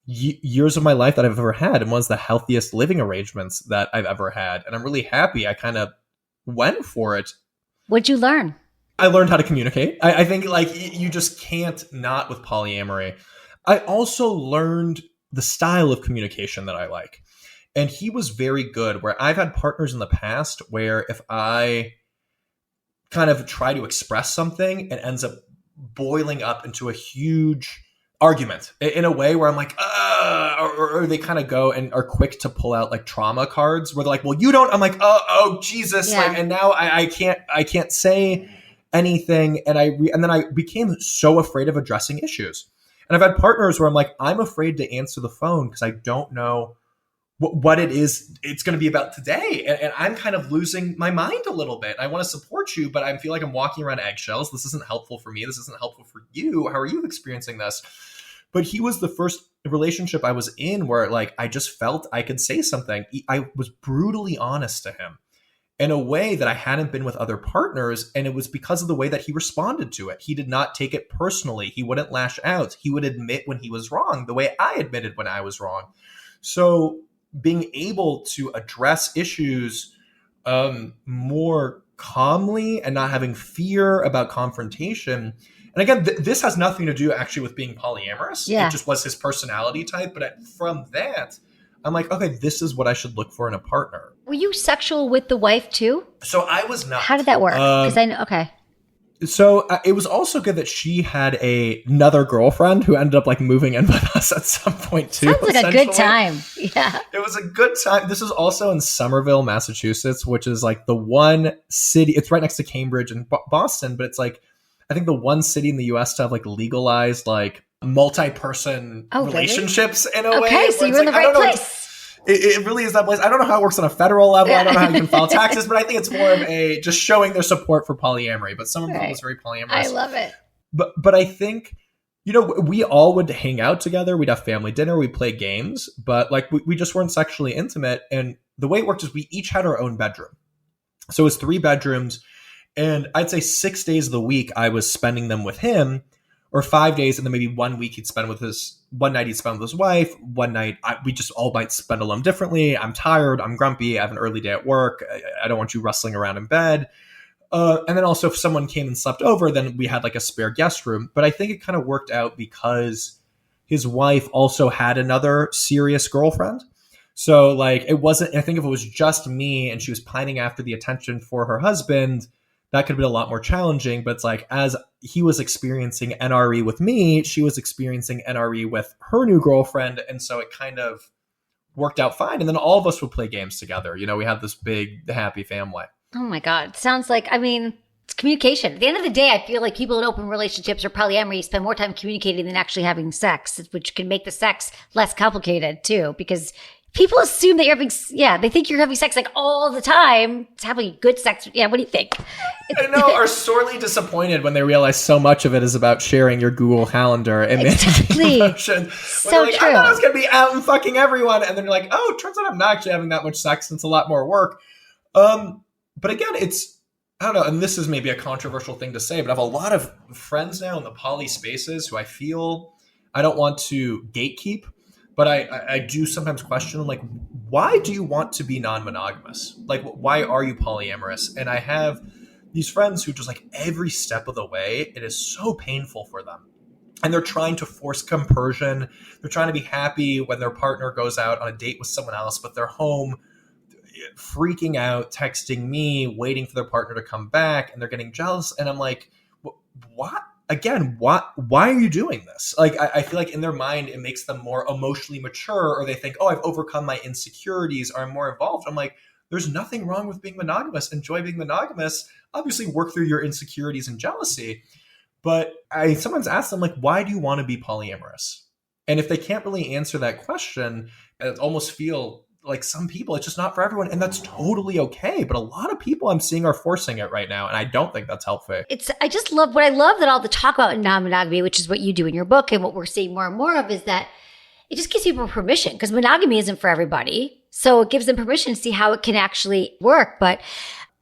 years of my life that I've ever had, and was the healthiest living arrangements that I've ever had. And I'm really happy I kind of went for it. What'd you learn? I learned how to communicate. I think like you just can't not with polyamory. I also learned the style of communication that I like. And he was very good, where I've had partners in the past where if I kind of try to express something, it ends up boiling up into a huge argument in a way where I'm like, or they kind of go and are quick to pull out like trauma cards where they're like, well, you don't. I'm like, oh Jesus. Yeah. Like, and now I can't say anything. And then I became so afraid of addressing issues. And I've had partners where I'm like, I'm afraid to answer the phone because I don't know what it is it's going to be about today. And I'm kind of losing my mind a little bit. I want to support you, but I feel like I'm walking around eggshells. This isn't helpful for me. This isn't helpful for you. How are you experiencing this? But he was the first relationship I was in where like, I just felt I could say something. I was brutally honest to him in a way that I hadn't been with other partners. And it was because of the way that he responded to it. He did not take it personally. He wouldn't lash out. He would admit when he was wrong, the way I admitted when I was wrong. So being able to address issues more calmly and not having fear about confrontation. And again, this has nothing to do actually with being polyamorous. Yeah. It just was his personality type. But from that, I'm like, okay, this is what I should look for in a partner. Were you sexual with the wife too? So I was not. How did that work? Because I know, okay. So it was also good that she had another girlfriend who ended up like moving in with us at some point too. Sounds like a good time. Yeah. It was a good time. This was also in Somerville, Massachusetts, which is like the one city. It's right next to Cambridge and Boston, but it's like I think, the one city in the US to have like legalized like multi-person relationships in a way. Okay, so you're in the right place. It really is that place. I don't know how it works on a federal level. I don't know how you can file taxes, but I think it's more of a just showing their support for polyamory. But some of them is very polyamorous. I love it. But I think, we all would hang out together. We'd have family dinner. We'd play games. But like we just weren't sexually intimate. And the way it worked is we each had our own bedroom. So it was 3 bedrooms. And I'd say 6 days of the week I was spending them with him, or 5 days, and then maybe 1 week one night he'd spend with his wife. One night we just all might spend alone differently. I'm tired. I'm grumpy. I have an early day at work. I don't want you rustling around in bed. And then also if someone came and slept over, then we had like a spare guest room. But I think it kind of worked out because his wife also had another serious girlfriend. So like it wasn't, I think if it was just me and she was pining after the attention for her husband, that could have been a lot more challenging. But it's like, as he was experiencing NRE with me, she was experiencing NRE with her new girlfriend. And so it kind of worked out fine. And then all of us would play games together. We had this big, happy family. Oh my God. Sounds like, it's communication. At the end of the day, I feel like people in open relationships or polyamory spend more time communicating than actually having sex, which can make the sex less complicated too, because people assume that they think you're having sex like all the time. It's having good sex. Yeah, what do you think? I know, are sorely disappointed when they realize so much of it is about sharing your Google Calendar and exactly. emotion. So like, true. I thought I was going to be out and fucking everyone. And then you're like, oh, it turns out I'm not actually having that much sex and it's a lot more work. But again, I don't know, and this is maybe a controversial thing to say, but I have a lot of friends now in the poly spaces who I feel I don't want to gatekeep, but I do sometimes question, like, why do you want to be non-monogamous? Like, why are you polyamorous? And I have these friends who just like every step of the way, it is so painful for them. And they're trying to force compersion. They're trying to be happy when their partner goes out on a date with someone else, but they're home freaking out, texting me, waiting for their partner to come back, and they're getting jealous. And I'm like, what? Again, why are you doing this? Like, I feel like in their mind, it makes them more emotionally mature, or they think, oh, I've overcome my insecurities, or I'm more involved. I'm like, there's nothing wrong with being monogamous. Enjoy being monogamous. Obviously, work through your insecurities and jealousy. But I sometimes ask them, like, why do you want to be polyamorous? And if they can't really answer that question, I almost feel like some people, it's just not for everyone. And that's totally okay. But a lot of people I'm seeing are forcing it right now. And I don't think that's helpful. I love that all the talk about non-monogamy, which is what you do in your book and what we're seeing more and more of, is that it just gives people permission, because monogamy isn't for everybody. So it gives them permission to see how it can actually work. But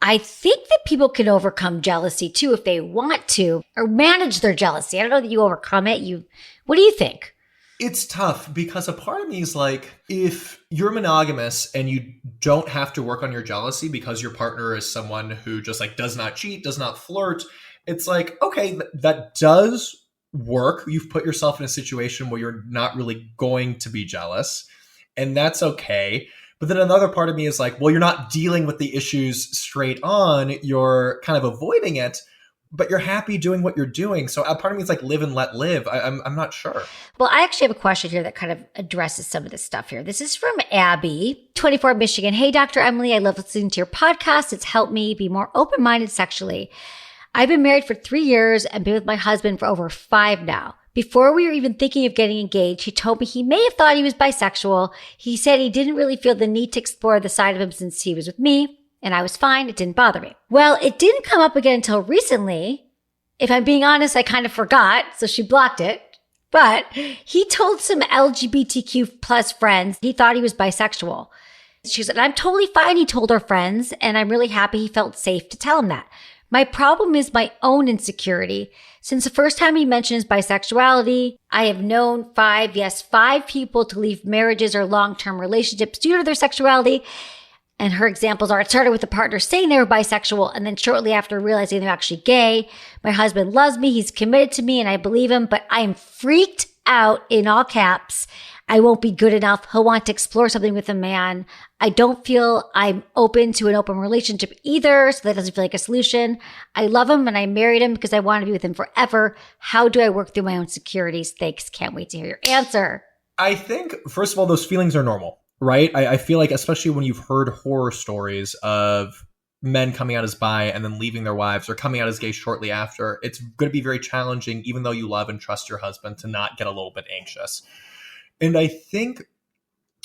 I think that people can overcome jealousy too if they want to, or manage their jealousy. I don't know that you overcome it. What do you think? It's tough, because a part of me is like, if you're monogamous and you don't have to work on your jealousy because your partner is someone who just like does not cheat, does not flirt, it's like, okay, that does work. You've put yourself in a situation where you're not really going to be jealous, and that's okay. But then another part of me is like, well, you're not dealing with the issues straight on. You're kind of avoiding it, but you're happy doing what you're doing. So a part of me is like, live and let live. I'm not sure. Well, I actually have a question here that kind of addresses some of this stuff here. This is from Abby, 24, Michigan. Hey, Dr. Emily, I love listening to your podcast. It's helped me be more open-minded sexually. I've been married for 3 years and been with my husband for over 5 now. Before we were even thinking of getting engaged, he told me he may have thought he was bisexual. He said he didn't really feel the need to explore the side of him since he was with me, and I was fine. It didn't bother me. Well, it didn't come up again until recently. If I'm being honest, I kind of forgot, so she blocked it. But he told some LGBTQ plus friends he thought he was bisexual. She said, I'm totally fine, he told her friends, and I'm really happy he felt safe to tell him that. My problem is my own insecurity. Since the first time he mentioned his bisexuality, I have known 5 people to leave marriages or long-term relationships due to their sexuality. And her examples are, it started with the partner saying they were bisexual, and then shortly after realizing they're actually gay. My husband loves me, he's committed to me, and I believe him, but I'm freaked out, in all caps. I won't be good enough. He'll want to explore something with a man. I don't feel I'm open to an open relationship either, so that doesn't feel like a solution. I love him and I married him because I want to be with him forever. How do I work through my own insecurities? Thanks. Can't wait to hear your answer. I think, first of all, those feelings are normal, right? I feel like, especially when you've heard horror stories of men coming out as bi and then leaving their wives or coming out as gay shortly after, it's going to be very challenging, even though you love and trust your husband, to not get a little bit anxious. And I think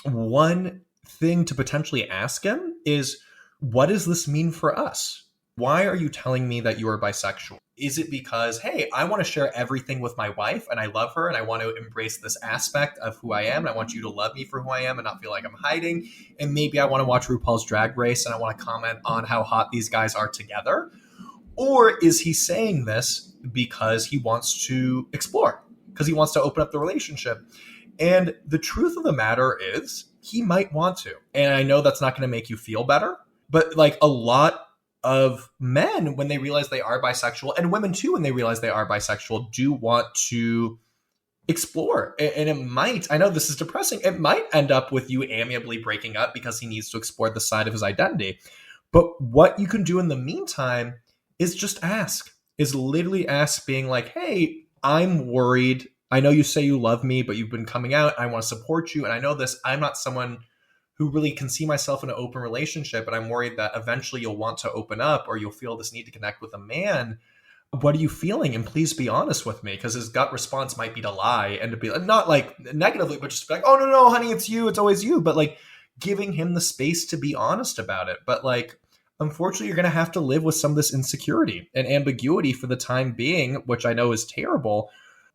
one thing to potentially ask him is, what does this mean for us? Why are you telling me that you are bisexual? Is it because, hey, I want to share everything with my wife and I love her and I want to embrace this aspect of who I am and I want you to love me for who I am and not feel like I'm hiding? And maybe I want to watch RuPaul's Drag Race and I want to comment on how hot these guys are together? Or is he saying this because he wants to explore, because he wants to open up the relationship? And the truth of the matter is, he might want to. And I know that's not going to make you feel better, but like a lot of men, when they realize they are bisexual, and women too, when they realize they are bisexual, do want to explore. And it might, I know this is depressing, it might end up with you amiably breaking up because he needs to explore the side of his identity. But what you can do in the meantime is just ask, is literally ask, being like, hey, I'm worried. I know you say you love me, but you've been coming out. I want to support you. And I know this, I'm not someone who really can see myself in an open relationship, but I'm worried that eventually you'll want to open up or you'll feel this need to connect with a man. What are you feeling? And please be honest with me, because his gut response might be to lie and to be not like negatively, but just be like, oh, no, honey, it's you. It's always you. But like giving him the space to be honest about it. But like, unfortunately, you're going to have to live with some of this insecurity and ambiguity for the time being, which I know is terrible.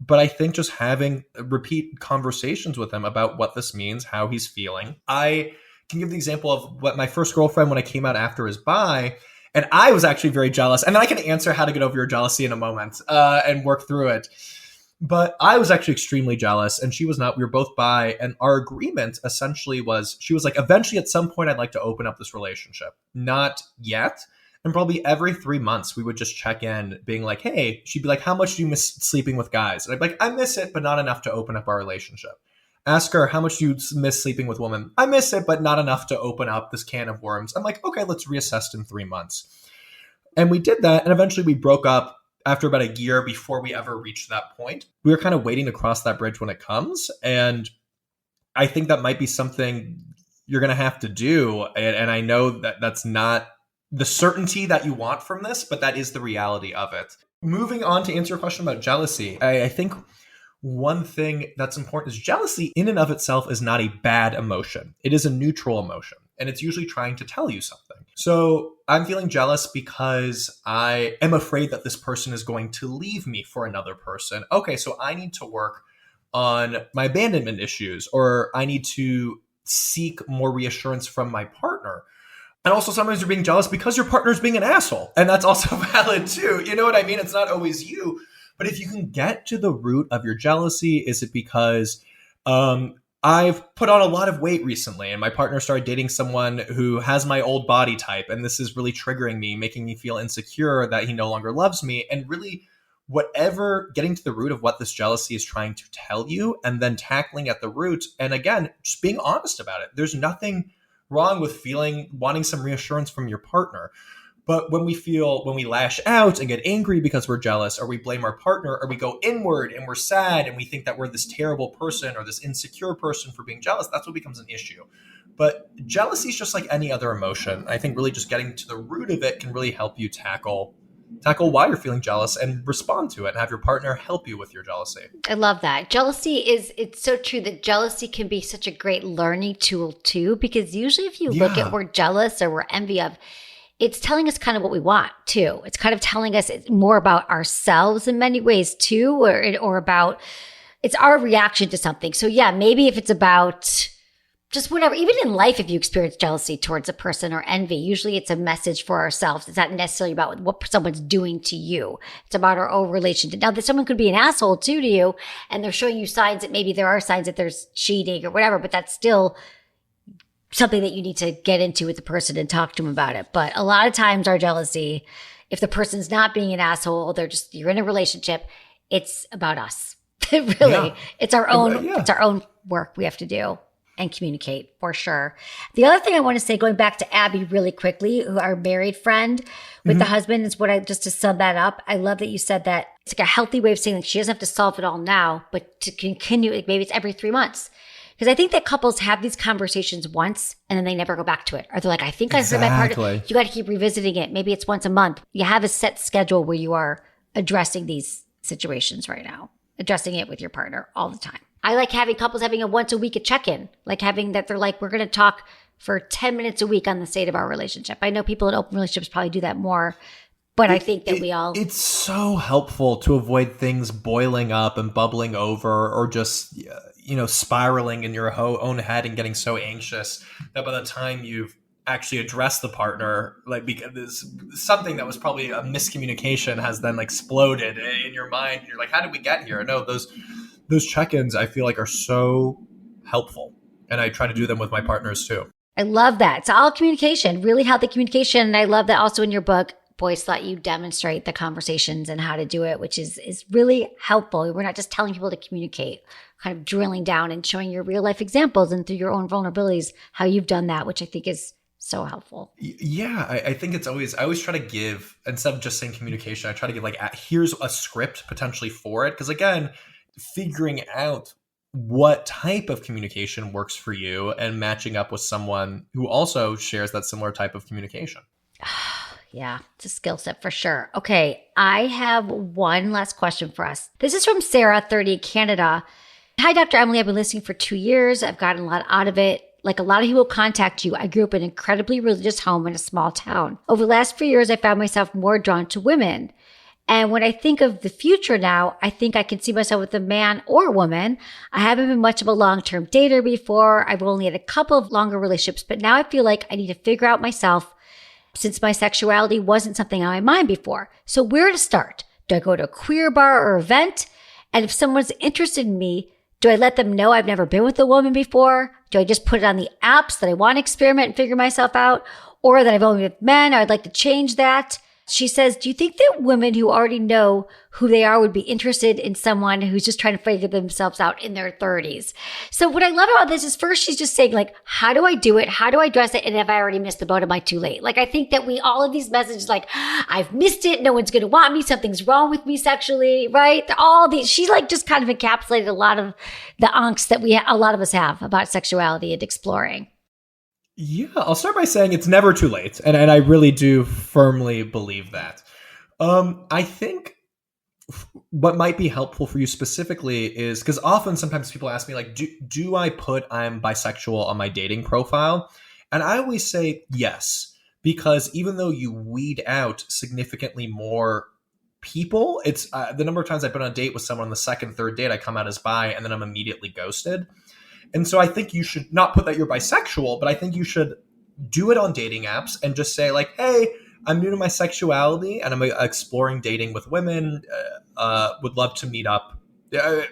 But I think just having repeat conversations with him about what this means, how he's feeling. I can give the example of what my first girlfriend, when I came out after, is bi, and I was actually very jealous. And then I can answer how to get over your jealousy in a moment and work through it. But I was actually extremely jealous and she was not. We were both bi. And our agreement essentially was, she was like, eventually at some point I'd like to open up this relationship. Not yet. And probably every 3 months we would just check in, being like, hey, she'd be like, how much do you miss sleeping with guys? And I'd be like, I miss it, but not enough to open up our relationship. Ask her, how much do you miss sleeping with women? I miss it, but not enough to open up this can of worms. I'm like, okay, let's reassess in 3 months. And we did that. And eventually we broke up after about a year before we ever reached that point. We were kind of waiting to cross that bridge when it comes. And I think that might be something you're going to have to do. And I know that that's not the certainty that you want from this, but that is the reality of it. Moving on to answer your question about jealousy, I think one thing that's important is jealousy in and of itself is not a bad emotion. It is a neutral emotion, and it's usually trying to tell you something. So I'm feeling jealous because I am afraid that this person is going to leave me for another person. Okay, so I need to work on my abandonment issues, or I need to seek more reassurance from my partner. And also sometimes you're being jealous because your partner's being an asshole. And that's also valid too. You know what I mean? It's not always you. But if you can get to the root of your jealousy, is it because I've put on a lot of weight recently and my partner started dating someone who has my old body type, and this is really triggering me, making me feel insecure that he no longer loves me, and really whatever, getting to the root of what this jealousy is trying to tell you and then tackling at the root. And again, just being honest about it. There's nothing wrong with wanting some reassurance from your partner. But when we lash out and get angry because we're jealous, or we blame our partner, or we go inward and we're sad and we think that we're this terrible person or this insecure person for being jealous, that's what becomes an issue. But jealousy is just like any other emotion. I think really just getting to the root of it can really help you tackle why you're feeling jealous and respond to it, and have your partner help you with your jealousy. I love that. It's so true that jealousy can be such a great learning tool too, because usually if you look at we're jealous or we're envy of, it's telling us kind of what we want too. It's kind of telling us more about ourselves in many ways too, or about, it's our reaction to something. So yeah, maybe if it's about just whatever, even in life, if you experience jealousy towards a person or envy, usually it's a message for ourselves. It's not necessarily about what someone's doing to you. It's about our own relationship. Now, that someone could be an asshole too to you, and they're showing you signs that maybe there are signs that there's cheating or whatever, but that's still something that you need to get into with the person and talk to them about it. But a lot of times our jealousy, if the person's not being an asshole, you're in a relationship, it's about us. Really, it's our own work we have to do and communicate for sure. The other thing I want to say, going back to Abby really quickly, our married friend with the husband, is just to sum that up. I love that you said that it's like a healthy way of saying that she doesn't have to solve it all now, but to continue, maybe it's every 3 months. Because I think that couples have these conversations once and then they never go back to it. Or they're like, I think I heard my partner. You got to keep revisiting it. Maybe it's once a month. You have a set schedule where you are addressing these situations right now, addressing it with your partner all the time. I like having couples having a once a week a check-in, like having that they're like, we're going to talk for 10 minutes a week on the state of our relationship. I know people in open relationships probably do that more. But I think that it's so helpful to avoid things boiling up and bubbling over or just, spiraling in your own head and getting so anxious that by the time you've actually addressed the partner, like, because something that was probably a miscommunication has then exploded in your mind. You're like, how did we get here? No, those check-ins I feel like are so helpful. And I try to do them with my partners too. I love that. It's all communication, really healthy communication. And I love that also in your book, Boyslut, you demonstrate the conversations and how to do it, which is really helpful. We're not just telling people to communicate, kind of drilling down and showing your real life examples and through your own vulnerabilities, how you've done that, which I think is so helpful. Yeah, I think I always try to give, instead of just saying communication, I try to give here's a script potentially for it. Because again, figuring out what type of communication works for you and matching up with someone who also shares that similar type of communication. Yeah, it's a skill set for sure. Okay, I have one last question for us. This is from Sarah, 30, Canada. Hi, Dr. Emily. I've been listening for 2 years. I've gotten a lot out of it. Like a lot of people contact you, I grew up in an incredibly religious home in a small town. Over the last few years, I found myself more drawn to women. And when I think of the future now, I think I can see myself with a man or woman. I haven't been much of a long-term dater before. I've only had a couple of longer relationships, but now I feel like I need to figure out myself since my sexuality wasn't something on my mind before. So where to start? Do I go to a queer bar or event? And if someone's interested in me, do I let them know I've never been with a woman before? Do I just put it on the apps that I want to experiment and figure myself out? Or that I've only been with men, or I'd like to change that? She says, do you think that women who already know who they are would be interested in someone who's just trying to figure themselves out in their 30s? So what I love about this is first she's just saying how do I do it? How do I address it? And if I already missed the boat, am I too late? I think that all of these messages I've missed it. No one's going to want me. Something's wrong with me sexually, right? All these, she just kind of encapsulated a lot of the angst that a lot of us have about sexuality and exploring. Yeah, I'll start by saying it's never too late. And I really do firmly believe that. I think what might be helpful for you specifically is, because sometimes people ask me, do I put I'm bisexual on my dating profile? And I always say yes, because even though you weed out significantly more people, it's the number of times I've been on a date with someone on the second, third date, I come out as bi and then I'm immediately ghosted. And so I think you should not put that you're bisexual, but I think you should do it on dating apps and just say hey, I'm new to my sexuality and I'm exploring dating with women. Would love to meet up.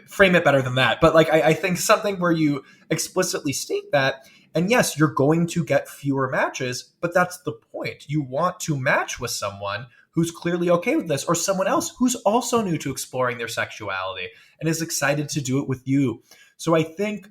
Frame it better than that. But I think something where you explicitly state that. And yes, you're going to get fewer matches, but that's the point. You want to match with someone who's clearly okay with this, or someone else who's also new to exploring their sexuality and is excited to do it with you. So I think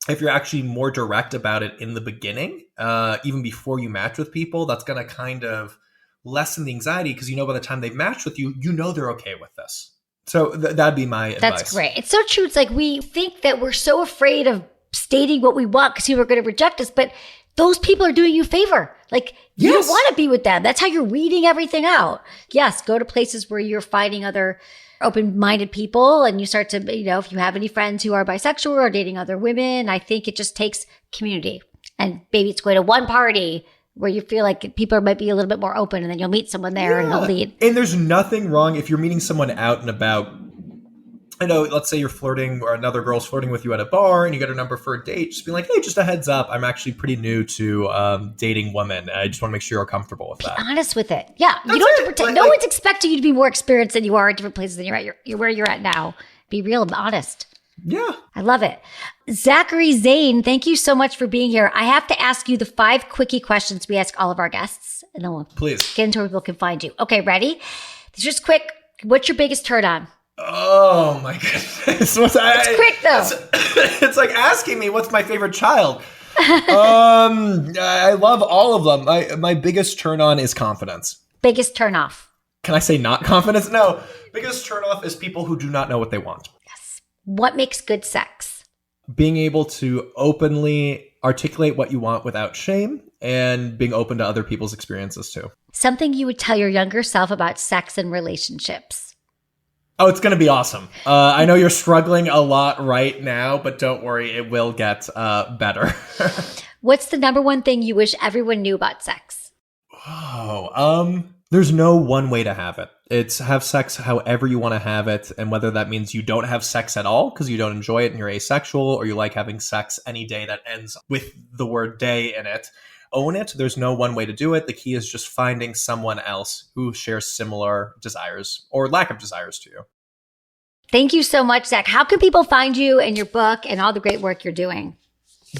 if you're actually more direct about it in the beginning, even before you match with people, that's going to kind of lessen the anxiety, because by the time they've matched with you, they're okay with this. So that'd be my advice. That's great. It's so true. It's we think that we're so afraid of stating what we want because people are going to reject us, but those people are doing you a favor. You don't want to be with them. That's how you're weeding everything out. Yes, go to places where you're finding other open-minded people and you start to, if you have any friends who are bisexual or dating other women, I think it just takes community. And maybe it's going to one party where you feel like people might be a little bit more open, and then you'll meet someone there and they'll lead. And there's nothing wrong if you're meeting someone out and about. Let's say you're flirting or another girl's flirting with you at a bar and you get her number for a date. Just be like, hey, just a heads up. I'm actually pretty new to dating women. I just want to make sure you're comfortable with that. Be honest with it. Yeah. You don't have to pretend. No one's expecting you to be more experienced than you are at different places than you're at. You're where you're at now. Be real and honest. Yeah. I love it. Zachary Zane, thank you so much for being here. I have to ask you the 5 quickie questions we ask all of our guests, and then we'll get into where people can find you. Okay, ready? These are just quick. What's your biggest turn on? Oh my goodness. It's quick though. It's like asking me what's my favorite child. I love all of them. My biggest turn on is confidence. Biggest turn off. Can I say not confidence? No. Biggest turn off is people who do not know what they want. Yes. What makes good sex? being able to openly articulate what you want without shame and being open to other people's experiences too. Something you would tell your younger self about sex and relationships. Oh, it's going to be awesome. I know you're struggling a lot right now, but don't worry, it will get better. What's the number one thing you wish everyone knew about sex? There's no one way to have it. It's have sex however you want to have it, and whether that means you don't have sex at all because you don't enjoy it and you're asexual, or you like having sex any day that ends with the word day in it. Own it. There's no one way to do it. The key is just finding someone else who shares similar desires or lack of desires to you. Thank you so much, Zach. How can people find you and your book and all the great work you're doing?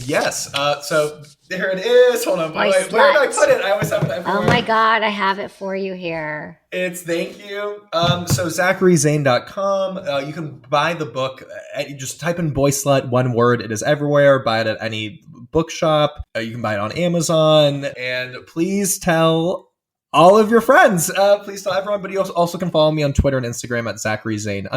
Yes. So there it is. Hold on. Wait, where did I put it? I always have it everywhere. Oh my God. I have it for you here. Thank you. So ZacharyZane.com. You can buy the book. You just type in Boyslut, one word. It is everywhere. Buy it at any bookshop. You can buy it on Amazon. And please tell all of your friends. Please tell everyone. But you also can follow me on Twitter and Instagram at ZacharyZane_.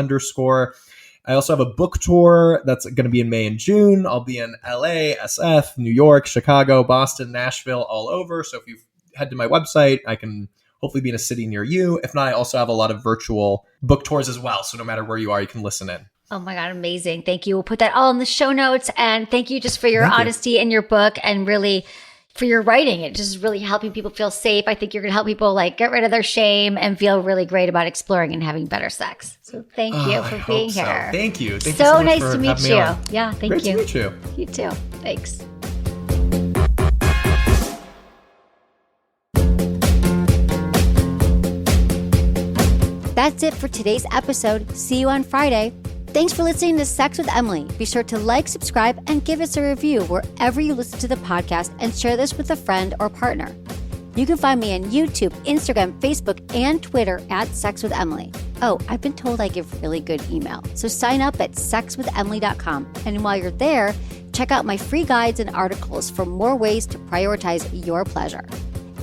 I also have a book tour that's going to be in May and June. I'll be in LA, SF, New York, Chicago, Boston, Nashville, all over. So if you head to my website, I can hopefully be in a city near you. If not, I also have a lot of virtual book tours as well. So no matter where you are, you can listen in. Oh my God, amazing. Thank you. We'll put that all in the show notes. And thank you just for your honesty in your book and really for your writing. It just really helping people feel safe. I think you're going to help people like get rid of their shame and feel really great about exploring and having better sex. So thank you for being here. Thank you. Thank so you so much nice for to meet having you. me on. Yeah, thank Great you. to meet you. You too. Thanks. That's it for today's episode. See you on Friday. Thanks for listening to Sex with Emily. Be sure to like, subscribe, and give us a review wherever you listen to the podcast, and share this with a friend or partner. You can find me on YouTube, Instagram, Facebook, and Twitter at Sex with Emily. Oh, I've been told I give really good email. So sign up at sexwithemily.com. And while you're there, check out my free guides and articles for more ways to prioritize your pleasure.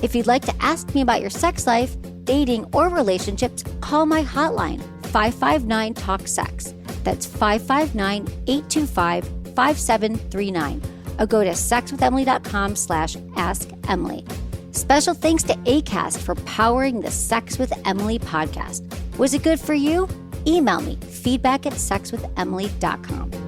If you'd like to ask me about your sex life, dating, or relationships, call my hotline, 559-TALK-SEX. That's 559-825-5739. Or go to sexwithemily.com/askemily. Special thanks to Acast for powering the Sex with Emily podcast. Was it good for you? Email me, feedback@sexwithemily.com.